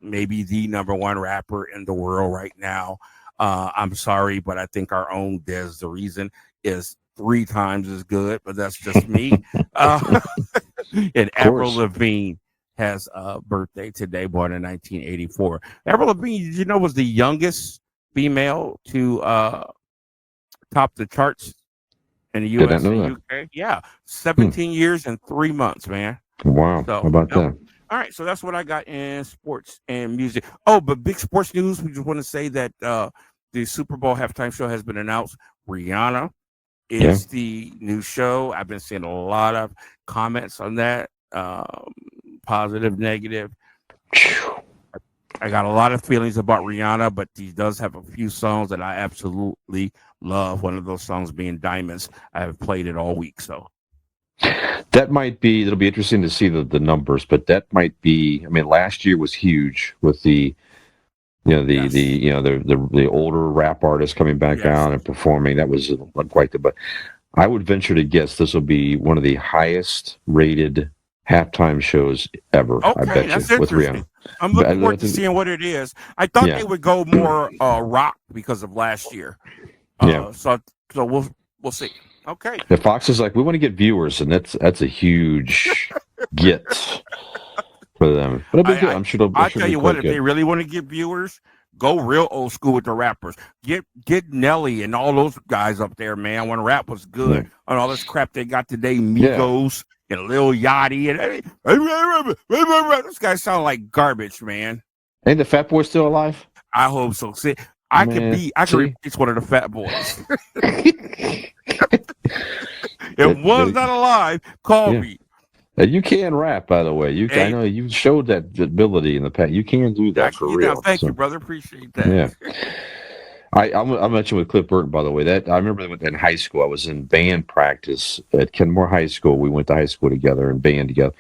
maybe the number one rapper in the world right now. I'm sorry, but I think our own Des the Reason is 3 times as good, but that's just me. And Avril Lavigne has a birthday today, born in 1984. Avril Lavigne, was the youngest female to top the charts in the U.S. and UK. Yeah, 17 years and 3 months, man. Wow, so, how about that? All right, so that's what I got in sports and music. Oh, but big sports news. We just want to say that the Super Bowl halftime show has been announced. Rihanna is the new show. I've been seeing a lot of comments on that, positive, negative. I got a lot of feelings about Rihanna, but she does have a few songs that I absolutely love. One of those songs being Diamonds. I have played it all week, so. That might be. It'll be interesting to see the numbers, but that might be. I mean, last year was huge with the older rap artists coming back out and performing. That was quite the. But I would venture to guess this will be one of the highest rated halftime shows ever. Okay, I bet that's you, interesting. with Rihanna. I'm looking forward to seeing what it is. I thought they would go more rock because of last year. So we'll see. Okay. The Fox is like, we want to get viewers, and that's a huge get for them. But it'll be good. I'm sure I'll tell you what, if they really want to get viewers, go real old school with the rappers. Get Nelly and all those guys up there, man. When rap was good, and all this crap they got today, Migos and Lil Yachty, and those guys sound like garbage, man. Ain't the Fat Boy still alive? I hope so. See, I could replace one of the Fat Boys. If one's not alive, call me. You can rap, by the way. I know you showed that ability in the past. You can do that for real. Thank you, brother. Appreciate that. Yeah. I mentioned with Cliff Burton, by the way, that I remember in high school, I was in band practice at Kenmore High School. We went to high school together and band together.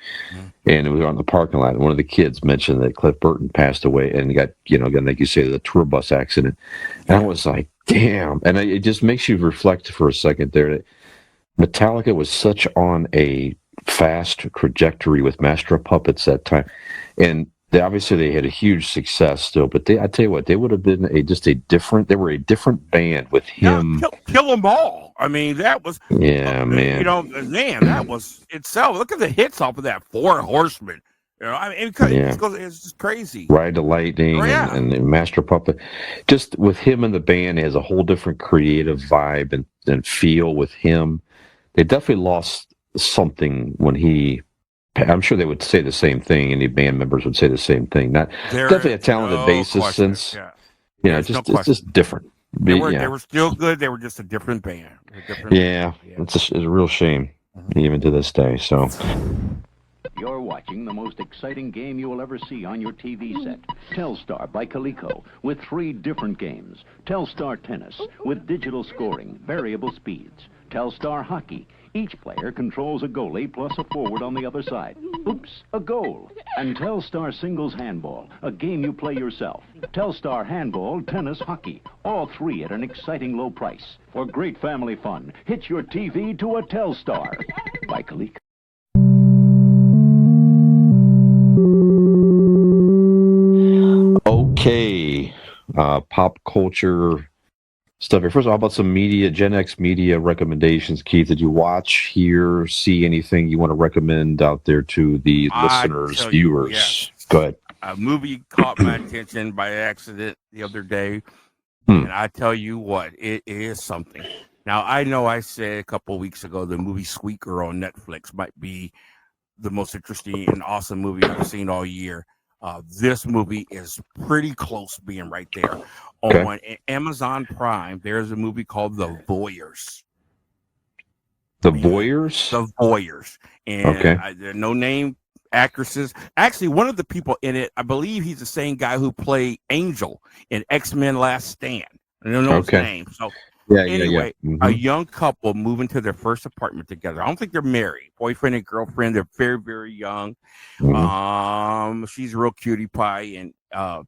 And it was on the parking lot. And one of the kids mentioned that Cliff Burton passed away and got, again, like you say, the tour bus accident. And I was like, damn. And it just makes you reflect for a second there that Metallica was such on a fast trajectory with Master of Puppets that time. And they had a huge success still, but I tell you what, they would have been they were a different band with him. Kill them all. I mean, that was, man. That was itself. Look at the hits off of that 4 Horsemen. It's just crazy. Ride the Lightning and Master Puppet. Just with him in the band, it has a whole different creative vibe and feel with him. They definitely lost something when I'm sure they would say the same thing. Any band members would say the same thing. Definitely a talented bassist since, it's just different. They were still good. They were just a different band. It's a real shame, even to this day. So. You're watching the most exciting game you will ever see on your TV set. Telstar by Coleco with 3 different games. Telstar Tennis with digital scoring, variable speeds. Telstar Hockey. Each player controls a goalie plus a forward on the other side. Oops, a goal. And Telstar Singles Handball, a game you play yourself. Telstar Handball, Tennis, Hockey. All 3 at an exciting low price. For great family fun, hitch your TV to a Telstar by Coleco. pop culture stuff here. First of all, how about some media, Gen X media recommendations? Keith, did you watch, hear, see anything you want to recommend out there to the listeners, viewers? Yes. Go ahead. A movie caught my attention by accident the other day, and I tell you what, it is something. Now, I know I said a couple of weeks ago the movie Sweet Girl on Netflix might be the most interesting and awesome movie I've seen all year. This movie is pretty close being right there. Okay. On Amazon Prime, there's a movie called The Voyeurs. The Voyeurs? The Voyeurs. And there are no name actresses. Actually, one of the people in it, I believe he's the same guy who played Angel in X-Men Last Stand. I don't know his name. So anyway, a young couple move into their first apartment together. I don't think they're married. Boyfriend and girlfriend. They're very, very young. She's a real cutie pie, and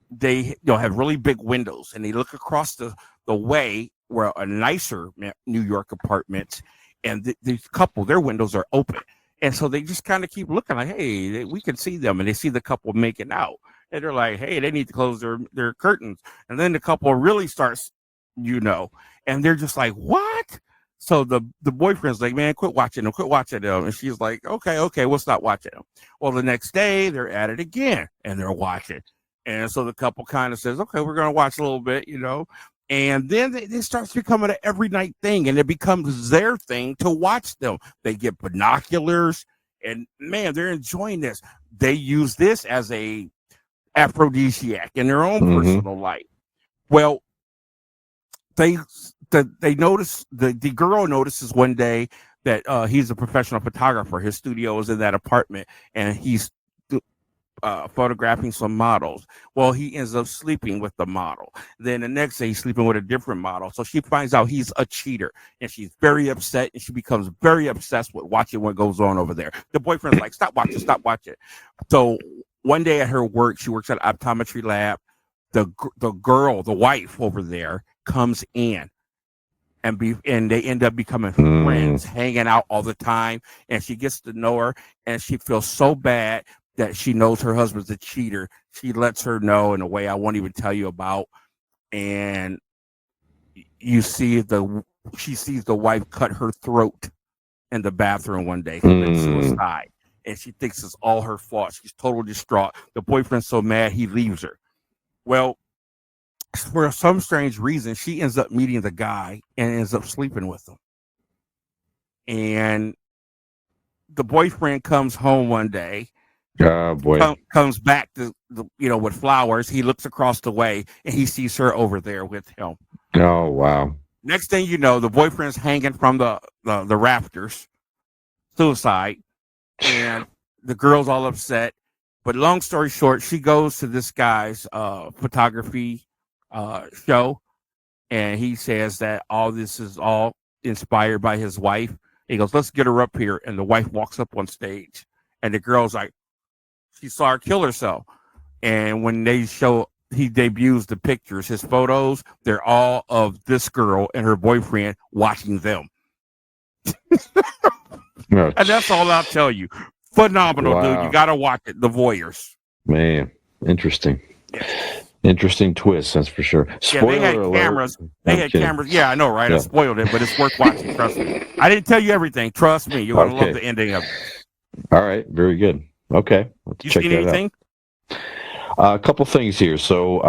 they have really big windows, and they look across the way where a nicer New York apartment, and these couple, their windows are open. And so they just kind of keep looking like, hey, we can see them. And they see the couple making out. And they're like, hey, they need to close their curtains. And then the couple really starts, and they're just like, what? So the boyfriend's like, man, quit watching them. And she's like, okay, we'll stop watching them. Well, the next day they're at it again and they're watching. And so the couple kind of says, okay, we're going to watch a little bit, And then it starts becoming an every night thing, and it becomes their thing to watch them. They get binoculars, and man, they're enjoying this. They use this as a aphrodisiac in their own personal life. Well, they notice the girl notices one day that he's a professional photographer. His studio is in that apartment, and he's photographing some models. Well, he ends up sleeping with the model. Then the next day he's sleeping with a different model. So she finds out he's a cheater, and she's very upset, and she becomes very obsessed with watching what goes on over there. The boyfriend's like, stop watching. So one day at her work, she works at an optometry lab. The girl, the wife over there, comes in, and they end up becoming friends, hanging out all the time, and she gets to know her, and she feels so bad that she knows her husband's a cheater. She lets her know in a way I won't even tell you about. And she sees the wife cut her throat in the bathroom one day, commit suicide. And she thinks it's all her fault. She's totally distraught. The boyfriend's so mad he leaves her. Well, for some strange reason, she ends up meeting the guy and ends up sleeping with him. And the boyfriend comes home one day. Oh boy! Comes back to with flowers. He looks across the way and he sees her over there with him. Oh wow! Next thing you know, the boyfriend's hanging from the rafters, suicide, and the girl's all upset. But long story short, she goes to this guy's photography show, and he says that all this is all inspired by his wife. He goes, "Let's get her up here," and the wife walks up on stage, and the girl's like, she saw her kill herself. And when he debuts the pictures, his photos, they're all of this girl and her boyfriend watching them. And that's all I'll tell you. Phenomenal, dude. You got to watch it. The Voyeurs. Man, interesting. Yeah. Interesting twist, that's for sure. Spoiler they had alert. cameras. They had cameras. Yeah, I know, right? I spoiled it, but it's worth watching. Trust me. I didn't tell you everything. Trust me. You're going to love the ending of it. All right. Very good. Okay, let's check that anything? out. A couple things here. So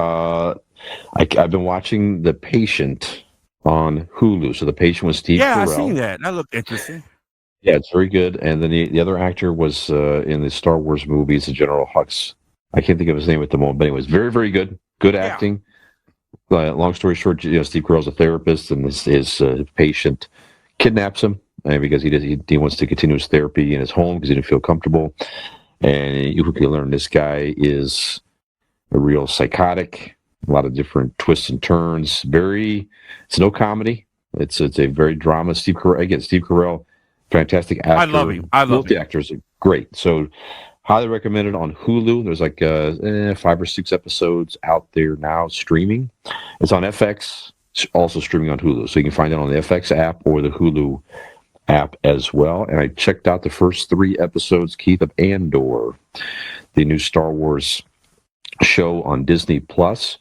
I've been watching The Patient on Hulu. So The Patient was Steve Carell. Yeah, I've seen that. That looked interesting. Yeah, it's very good. And then the other actor was in the Star Wars movies, the General Hux. I can't think of his name at the moment, but anyways, very, very good. Good acting. Long story short, Steve Carell's a therapist, and his patient kidnaps him because he wants to continue his therapy in his home because he didn't feel comfortable. And you quickly learn this guy is a real psychotic, a lot of different twists and turns. It's no comedy. It's a very drama. Steve Carell, fantastic actor. I love him. Both the actors are great. So highly recommended on Hulu. There's like 5 or 6 episodes out there now streaming. It's on FX, also streaming on Hulu. So you can find it on the FX app or the Hulu app as well. And I checked out the first 3 episodes, Keith, of Andor, the new Star Wars show on Disney Plus.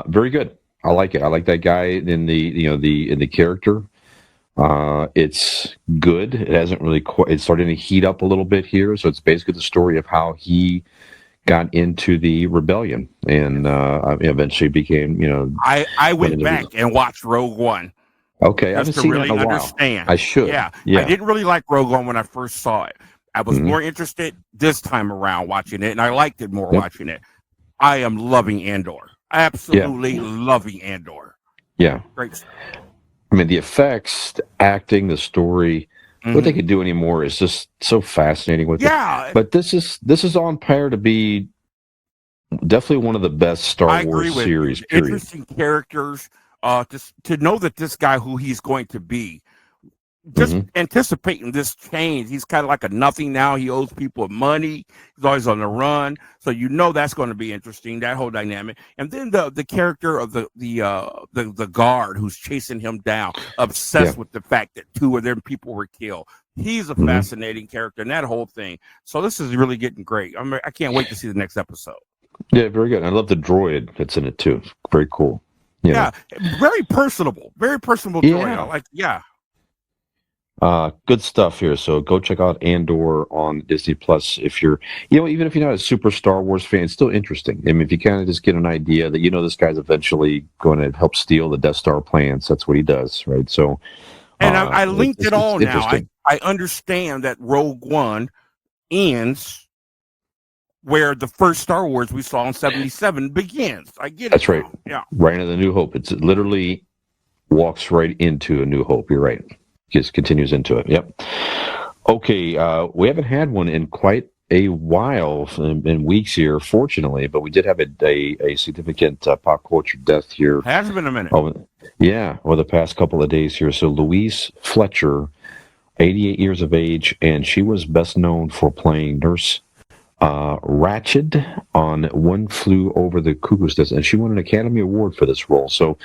Very good. I like it. I like that guy in the character. It's good. It hasn't really it's starting to heat up a little bit here. So it's basically the story of how he got into the rebellion and eventually became, I went back and watched Rogue One. Okay, I haven't Just to seen that really in a while. understand. I should. Yeah. Yeah. I didn't really like Rogue One when I first saw it. I was Mhm. more interested this time around watching it, and I liked it more Yep. watching it. I am loving Andor. Absolutely loving Andor. Yeah. Great stuff. I mean, the effects, the acting, the story, what they could do anymore is just so fascinating with it. Yeah. But this is on par to be definitely one of the best Star I agree Wars with series, you. period. Interesting characters. To know that this guy who he's going to be, just anticipating this change. He's kind of like a nothing now. He owes people money. He's always on the run, so that's going to be interesting. That whole dynamic, and then the character of the guard who's chasing him down, obsessed with the fact that 2 of their people were killed. He's a fascinating character, and that whole thing. So this is really getting great. I can't wait to see the next episode. Yeah, very good. I love the droid that's in it too. Very cool. Yeah, very personable droid. Good stuff here. So go check out Andor on Disney Plus. If you're, even if you're not a super Star Wars fan, it's still interesting. I mean, if you kind of just get an idea that this guy's eventually going to help steal the Death Star plans, that's what he does, right? So, and I linked it all now. I I understand that Rogue One ends where the first Star Wars we saw in '77 begins. I get it. That's right. Yeah, right into the New Hope. It literally walks right into A New Hope. You're right. Just continues into it. Yep. Okay. We haven't had one in quite a while, in weeks here, fortunately, but we did have a significant pop culture death here. Has been a minute. Over the past couple of days here. So Louise Fletcher, 88 years of age, and she was best known for playing Nurse Ratched on One Flew Over the Cuckoo's Nest, and she won an Academy Award for this role. So,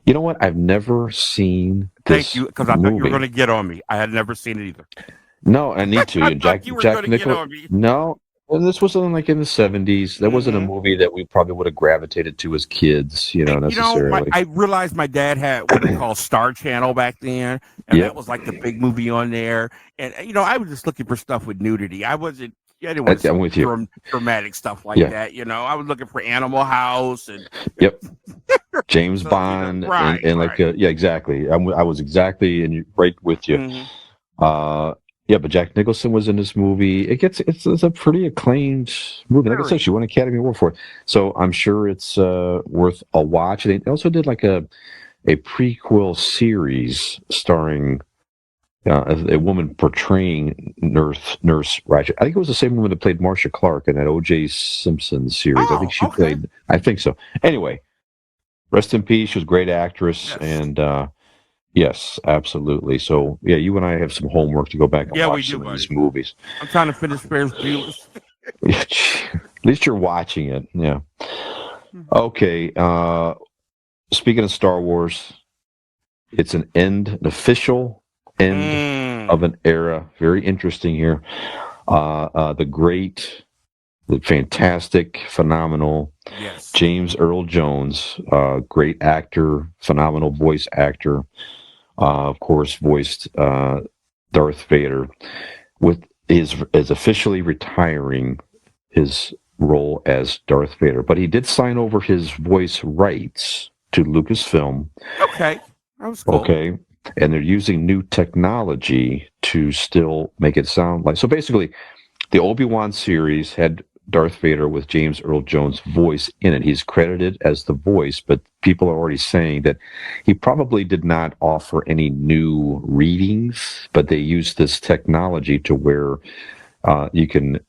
you know what? I've never seen this. Thank you, because I thought you were going to get on me. I had never seen it either. No, I need to. I thought you were going to get on me. No, and this wasn't like in the 70s. That wasn't a movie that we probably would have gravitated to as kids, necessarily. I realized my dad had what they call Star Channel back then, and that was like the big movie on there. And I was just looking for stuff with nudity. I wasn't. I didn't want I'm with you. Dramatic stuff like that. I was looking for Animal House and James Bond and like exactly. I was exactly right with you. But Jack Nicholson was in this movie. It's a pretty acclaimed movie. Like I said, she won an Academy Award for it. So I'm sure it's worth a watch. They also did like a prequel series starring a woman portraying Nurse Ratched. I think it was the same woman that played Marcia Clark in that O.J. Simpson series. I think she played. I think so. Anyway, rest in peace. She was a great actress, and yes, absolutely. So you and I have some homework to go back and watch some of these movies. I'm trying to finish Ferris Bueller's. At least you're watching it. Yeah. Okay. Speaking of Star Wars, it's an official end of an era. Very interesting here. The great, the fantastic, phenomenal James Earl Jones, great actor, phenomenal voice actor, of course, voiced Darth Vader, is officially retiring his role as Darth Vader. But he did sign over his voice rights to Lucasfilm. Okay. That was cool. Okay. And they're using new technology to still make it sound like. So basically, the Obi-Wan series had Darth Vader with James Earl Jones' voice in it. He's credited as the voice, but people are already saying that he probably did not offer any new readings, but they used this technology to where an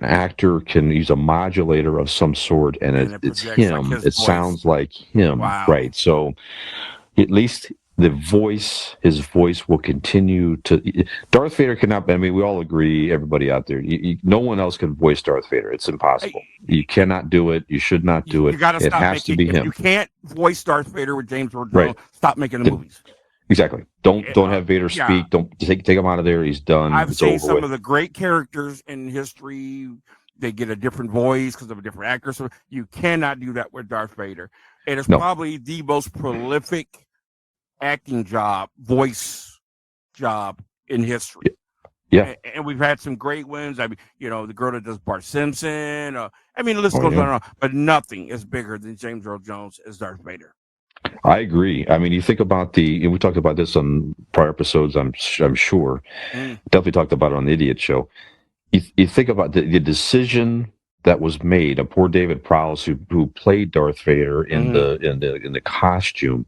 actor can use a modulator of some sort, and it's him. Like it sounds like him, right? So at least his voice will continue to. Darth Vader cannot. I mean, we all agree. Everybody out there, no one else can voice Darth Vader. It's impossible. You cannot do it. You should not do it. You gotta it stop has to be him. You can't voice Darth Vader with James Earl Jones. Stop making the movies. Exactly. Don't have Vader speak. Don't take him out of there. He's done. I've seen some of the great characters in history they get a different voice because of a different actor. So you cannot do that with Darth Vader. And it's No. probably the most prolific acting voice job in history. Yeah. And we've had some great ones. I mean, the girl that does Bart Simpson. I mean, the list Oh, goes yeah. on and on. But nothing is bigger than James Earl Jones as Darth Vader. I agree. I mean, you think about we talked about this on prior episodes, I'm sure. Definitely talked about it on the Idiot Show. You think about the decision that was made of poor David Prowse, who played Darth Vader in the costume,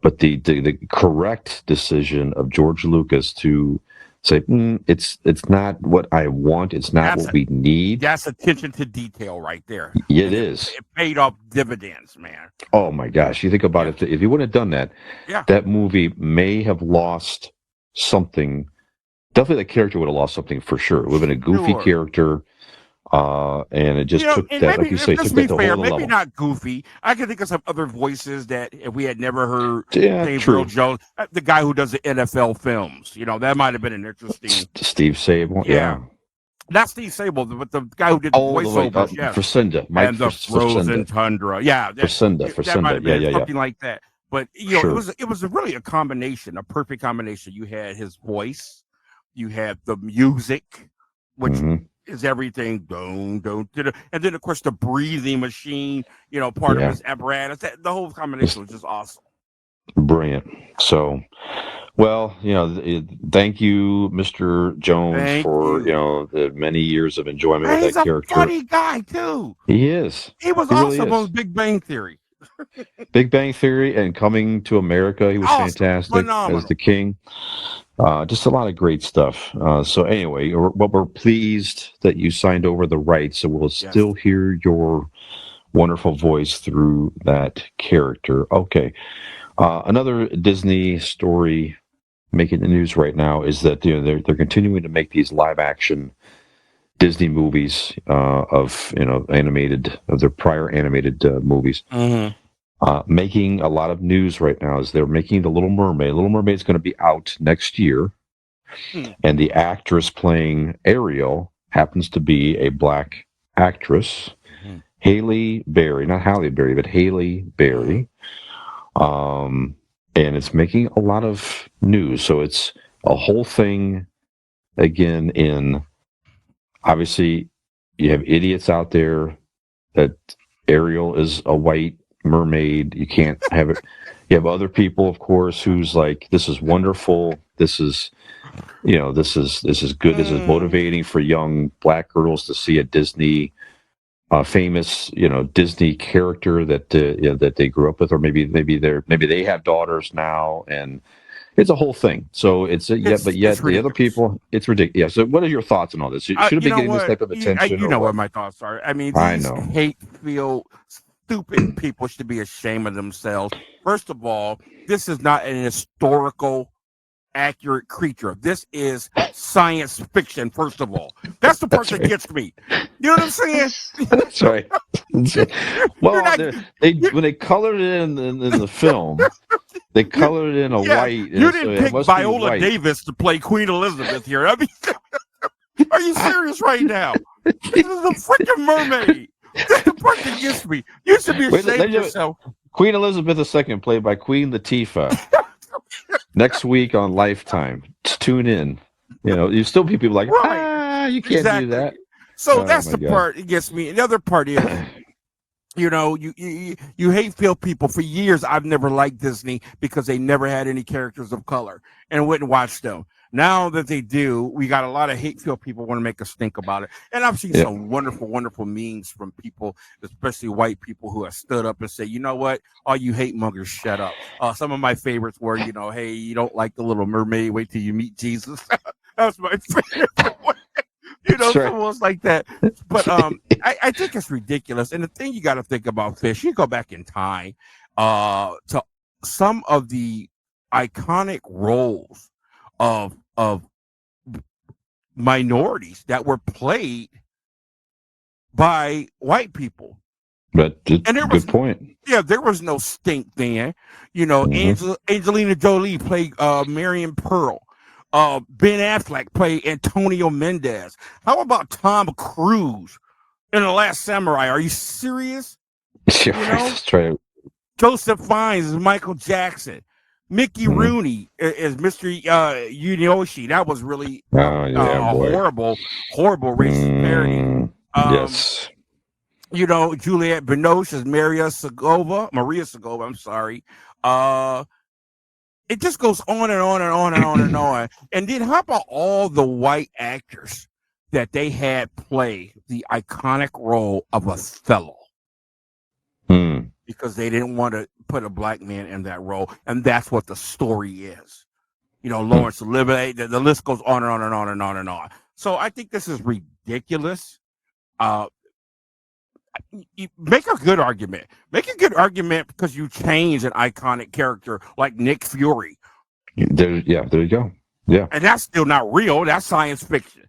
but the correct decision of George Lucas to say it's not what I want, it's not what we need. That's attention to detail right there. It is. It paid off dividends, man. Oh my gosh! You think about it. If you wouldn't have done that, that movie may have lost something. Definitely, the character would have lost something for sure. It would have been a goofy character, and it just took that, maybe, like you say, took that to a whole other level. Maybe not goofy. I can think of some other voices that if we had never heard. James Earl Jones, the guy who does the NFL films. That might have been an interesting. Steve Sable, Not Steve Sable, but the guy who did the voiceovers. Fresenda, Mike and the Frozen Tundra. Yeah, Fresenda, something like that. But it was really a combination, a perfect combination. You had his voice. You had the music, which is everything. And then, of course, the breathing machine, part of his apparatus. The whole combination was just awesome. Brilliant. So, well, thank you, Mr. Jones, for the many years of enjoyment with that character. He's a funny guy, too. He is. He was awesome on Big Bang Theory. Big Bang Theory and Coming to America. He was fantastic as the king. Just a lot of great stuff. So anyway, we're pleased that you signed over the rights, so we'll still hear your wonderful voice through that character. Okay. Another Disney story making the news right now is that they're continuing to make these live action Disney movies of their prior animated movies. Making a lot of news right now is they're making the Little Mermaid. Little Mermaid is going to be out next year, and the actress playing Ariel happens to be a black actress, Halle Berry, not Halle Berry, but Halle Berry. And it's making a lot of news. So it's a whole thing again. Obviously, you have idiots out there that Ariel is a white mermaid. You can't have it. You have other people, of course, who's like, this is wonderful. This is good. This is motivating for young black girls to see a Disney famous Disney character that they grew up with, or maybe they have daughters now, and it's a whole thing. So it's the other people, it's ridiculous. So what are your thoughts on all this? Should it be getting this type of attention? What my thoughts are. I mean, these hate-filled, stupid people should be ashamed of themselves. First of all, this is not an historical accurate creature. This is science fiction, first of all. That's the part that gets me. You know what I'm saying? That's right. Well, when they colored it in the film, they colored it in a white. You didn't pick Viola Davis to play Queen Elizabeth here. I mean, are you serious right now? This is a freaking mermaid. That's the part that gets me. You should be ashamed of yourself. Queen Elizabeth II, played by Queen Latifah. Next week on Lifetime. Tune in. You still be people like, you can't do that. So that's the part that gets me. The other part is, you hate feel people. For years, I've never liked Disney because they never had any characters of color and wouldn't watch them. Now that they do, we got a lot of hate-filled people want to make us think about it. And I've seen some wonderful, wonderful memes from people, especially white people, who have stood up and say, you know what? All you hate mongers, shut up. Some of my favorites were, hey, you don't like the Little Mermaid, wait till you meet Jesus. That's my favorite one. Someone's like that. But I think it's ridiculous. And the thing you got to think about, Fish, you go back in time to some of the iconic roles of minorities that were played by white people. But good point. Yeah, there was no stink then. Angelina Jolie played Marion Pearl. Ben Affleck played Antonio Mendez. How about Tom Cruise in The Last Samurai. Are you serious? You know? That's true. Joseph Fiennes is Michael Jackson. Mickey Rooney is Mr. Yunioshi. That was really a horrible racist parody. Yes. You know, Juliette Binoche is Maria Segovia. I'm sorry. It just goes on and on and on and on and on. And then how about all the white actors that they had play the iconic role of Othello? Because they didn't want to put a black man in that role. And that's what the story is. You know, Lawrence Olivier, the list goes on and on and on and on and on. So I think this is ridiculous. Make a good argument. Make a good argument because you change an iconic character like Nick Fury. There you go. Yeah. And that's still not real. That's science fiction.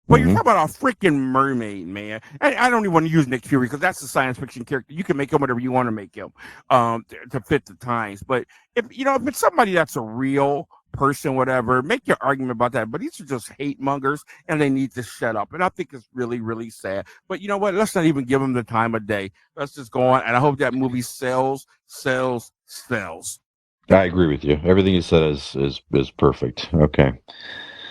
But you're talking about a freaking mermaid, man. And I don't even want to use Nick Fury because that's a science fiction character. You can make him whatever you want to make him to fit the times. But if it's somebody that's a real person, whatever, make your argument about that. But these are just hate mongers and they need to shut up. And I think it's really, really sad. But you know what? Let's not even give them the time of day. Let's just go on. And I hope that movie sells. I agree with you. Everything you said is perfect. Okay.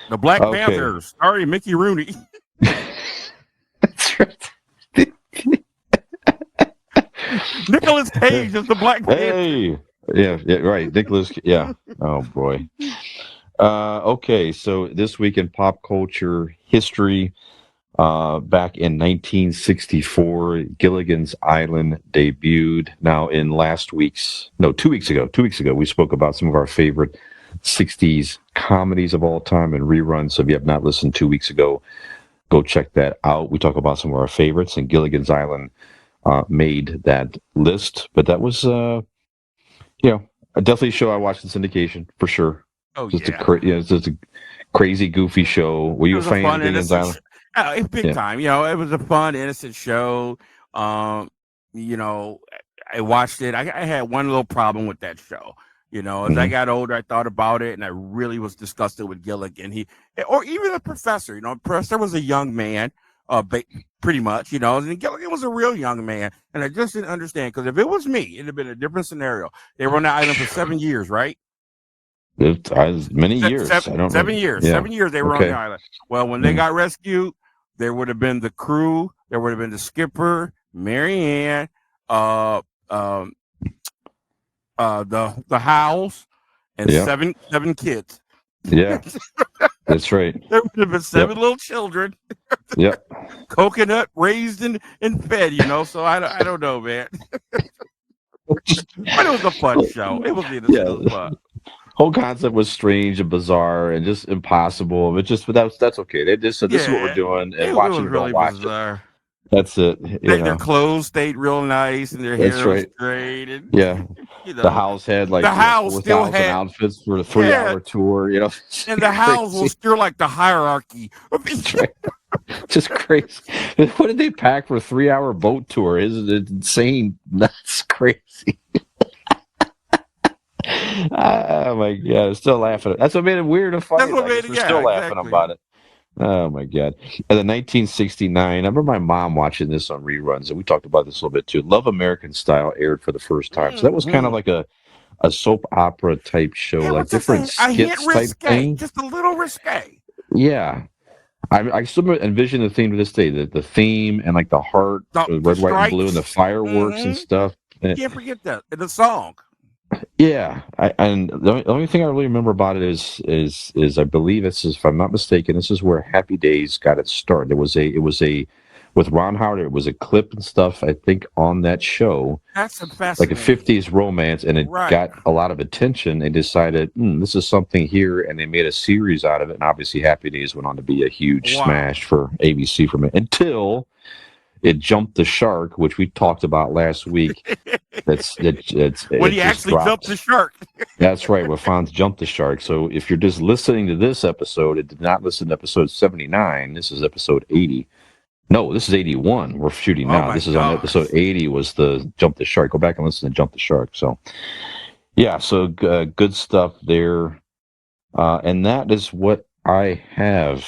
The Black Panthers. Sorry, Mickey Rooney. That's right. Nicolas Cage is the Black Panther. Hey. Yeah, right. Nicholas. Yeah. Oh boy. Okay, so this week in pop culture history, back in 1964, Gilligan's Island debuted. Now, in 2 weeks ago, we spoke about some of our favorite 60s comedies of all time and reruns. So if you have not listened 2 weeks ago, go check that out. We talk about some of our favorites, and Gilligan's Island made that list. But that was definitely a show I watched in syndication for sure. Oh, it's just a crazy, goofy show. Were you a fan of Gilligan's Island? It's big time. You know, it was a fun, innocent show. I watched it. I had one little problem with that show. You know, as I got older, I thought about it, and I really was disgusted with Gilligan. Or even the professor. You know, the professor was a young man. Pretty much, and Gilligan was a real young man, and I just didn't understand, because if it was me, it'd have been a different scenario. They were on the island for 7 years, right? Many years. 7 years. Yeah. 7 years they were on the island. Well, when they got rescued, there would have been the crew, there would have been the skipper, Marianne, the Howells, and seven kids. Yeah, that's right. There would have been 7 little children. Yep. Coconut raised and fed, So I don't know, man. But it was a fun show. It was fun. Whole concept was strange and bizarre and just impossible. But that's okay. They just said, "This is what we're doing," and watching it really bizarre. It. That's it. Their clothes stayed real nice, and their hair was straight. And, the house had like 4,000 outfits for a 3-hour tour. And the house was still like the hierarchy. Just crazy. What did they pack for a 3-hour boat tour? Isn't it insane? That's crazy. Oh my god! I'm still laughing. That's what made it weird and funny. We're still laughing about it. Oh my god! And then 1969, I remember my mom watching this on reruns, and we talked about this a little bit too. Love American Style aired for the first time, so that was kind of like a soap opera type show, like different skits type thing. Just a little risque. Yeah. I still envision the theme to this day, the theme and like the heart, the red, white, and blue, and the fireworks and stuff. You can't forget that. The song. Yeah, and the only thing I really remember about it is I believe this is, if I'm not mistaken, this is where Happy Days got its start. It was a with Ron Howard. It was a clip and stuff, I think, on that show. That's fascinating. Like a 50s romance, and it got a lot of attention. They decided this is something here, and they made a series out of it. And obviously, Happy Days went on to be a huge smash for ABC for me until it jumped the shark, which we talked about last week. When he actually jumped the shark. That's right. When Fonz jumped the shark. So if you're just listening to this episode, it did not listen to episode 79. This is episode 80. No, this is 81. We're shooting now. This is on episode 80 was the jump the shark. Go back and listen to jump the shark. So, yeah. So good stuff there. And that is what I have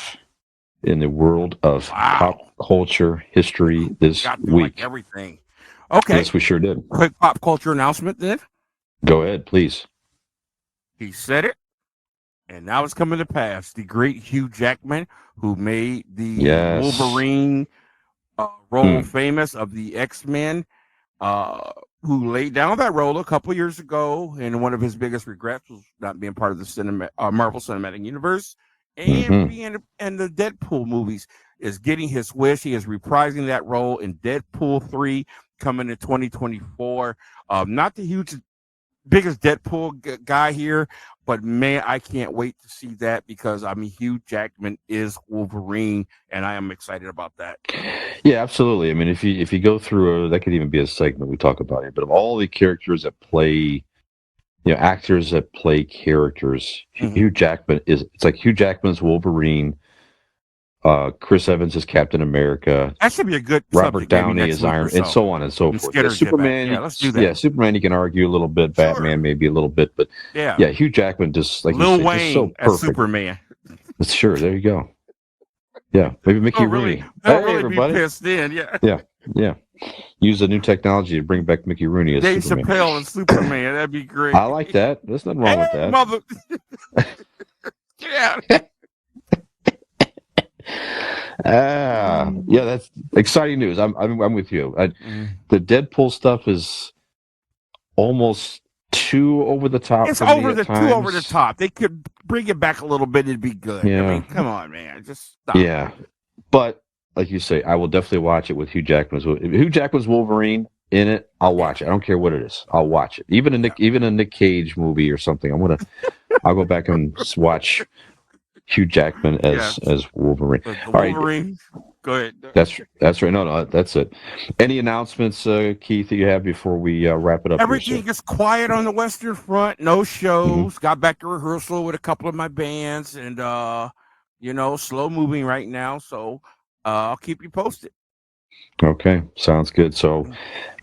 in the world of pop culture history this Got to week. like everything. Okay. Yes, we sure did. Quick pop culture announcement then. Go ahead, please. He said it, and now it's coming to pass. The great Hugh Jackman, who made the Wolverine role famous of the X-Men, who laid down that role a couple years ago, and one of his biggest regrets was not being part of the Marvel Cinematic Universe and being in the Deadpool movies, is getting his wish. He is reprising that role in Deadpool 3 coming in 2024. Not the biggest Deadpool guy here, but man, I can't wait to see that because Hugh Jackman is Wolverine, and I am excited about that. Yeah, absolutely. I mean, if you go through, that could even be a segment we talk about it. But of all the characters that play, actors that play characters, Hugh Jackman it's like Hugh Jackman's Wolverine. Chris Evans is Captain America. That should be a good. Robert Downey is Iron, and so on and so forth. Yeah, Superman. Yeah, let's do that. Yeah, Superman. You can argue a little bit. Sure. Batman maybe a little bit, but yeah, Hugh Jackman just like Lil you say, Wayne just so perfect. as Superman. Sure, there you go. Yeah, maybe Mickey Rooney. They'll really be pissed in. Yeah. Use the new technology to bring back Mickey Rooney as Dave Superman. Chappelle and Superman. That'd be great. I like that. There's nothing wrong with that. Mother. Yeah. Yeah, that's exciting news. I'm with you. The Deadpool stuff is almost too over the top. It's too over the top. They could bring it back a little bit. It'd be good. Yeah. I mean, come on, man. Just stop. Yeah, but like you say, I will definitely watch it with Hugh Jackman's. If Hugh Jackman's Wolverine in it, I'll watch it. I don't care what it is. I'll watch it. Even a Nick Cage movie or something. I'll go back and watch Hugh Jackman as Wolverine. Wolverine. All right. Go ahead. That's right. No, that's it. Any announcements, Keith, that you have before we wrap it up? Everything is quiet on the Western Front. No shows. Got back to rehearsal with a couple of my bands, and slow moving right now. So I'll keep you posted. Okay, sounds good. So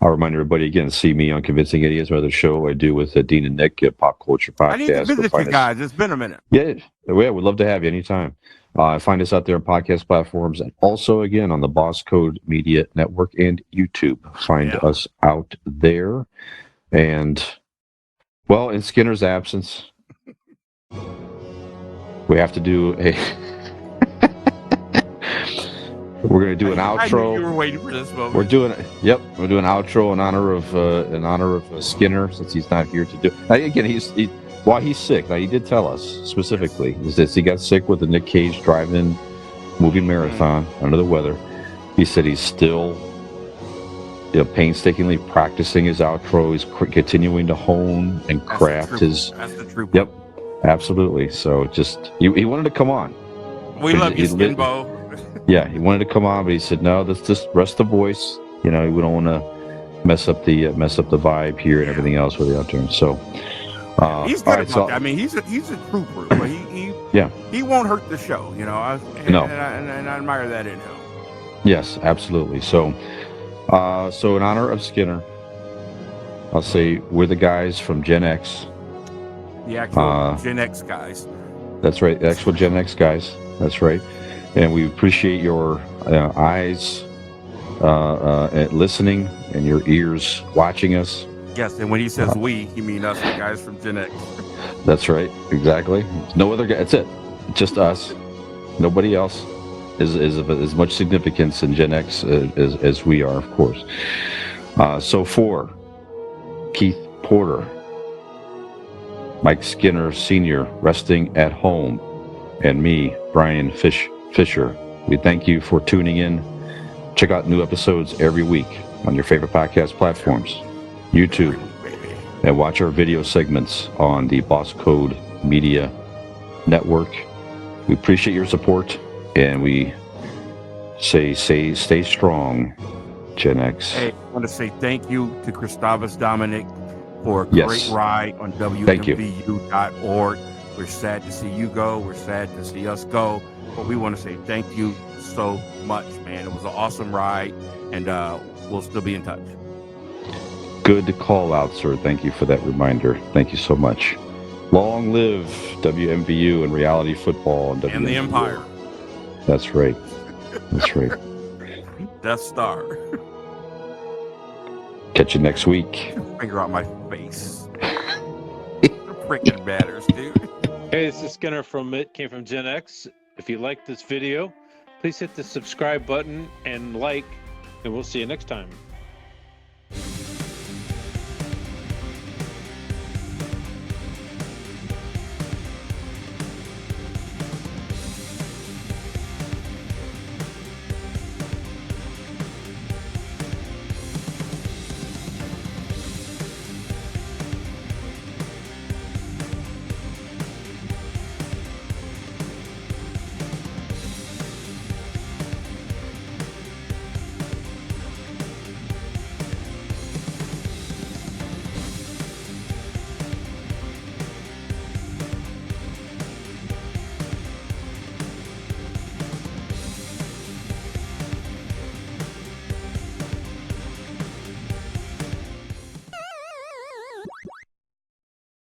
I'll remind everybody again, see me on Convincing Idiots, or other show I do with Dean and Nick at Pop Culture Podcast. I need to visit you guys. It's been a minute. Yeah, we'd love to have you anytime. Find us out there on podcast platforms, and also again on the Boss Code Media Network and YouTube. Find us out there. And well, in Skinner's absence, we have to do a we're going to do an outro. I knew you were waiting for this moment. We're doing an outro in honor of Skinner, since he's not here to do. Now, again, while he's sick. Now, he did tell us specifically is that he got sick with the Nick Cage drive-in movie marathon under the weather. He said he's still painstakingly practicing his outro. He's continuing to hone and craft his. That's the truth. Yep, absolutely. So just he wanted to come on. We love you, Skinbo. Yeah, he wanted to come on, but he said no. Let's just rest the voice. We don't want to mess up the vibe here and everything else with the outro. So he's good about that. I mean, he's a trooper, but he won't hurt the show. And I admire that in him. Yes, absolutely. So in honor of Skinner, I'll say we're the guys from GenX. The actual GenX guys. That's right, the actual GenX guys. That's right. And we appreciate your eyes listening and your ears watching us. Yes, and when he says we, he means us, the guys from GenX. That's right, exactly. No other guy. That's it. Just us. Nobody else is of as much significance in GenX as we are, of course. So for Keith Porter, Mike Skinner Sr. resting at home, and me, Brian Fisher, we thank you for tuning in. Check out new episodes every week on your favorite podcast platforms, YouTube, and watch our video segments on the Boss Code Media Network. We appreciate your support, and we say stay strong, Gen X. Hey, I want to say thank you to Christovus Dominic for a great ride on WMVU.org. We're sad to see you go. We're sad to see us go. But we want to say thank you so much, man. It was an awesome ride, and we'll still be in touch. Good call out, sir. Thank you for that reminder. Thank you so much. Long live WMVU and reality football and the Empire. That's right. That's right. Death Star. Catch you next week. Finger out my face. Freaking batters, dude. Hey, this is Skinner from It Came from GenX. If you like this video, please hit the subscribe button and like, and we'll see you next time.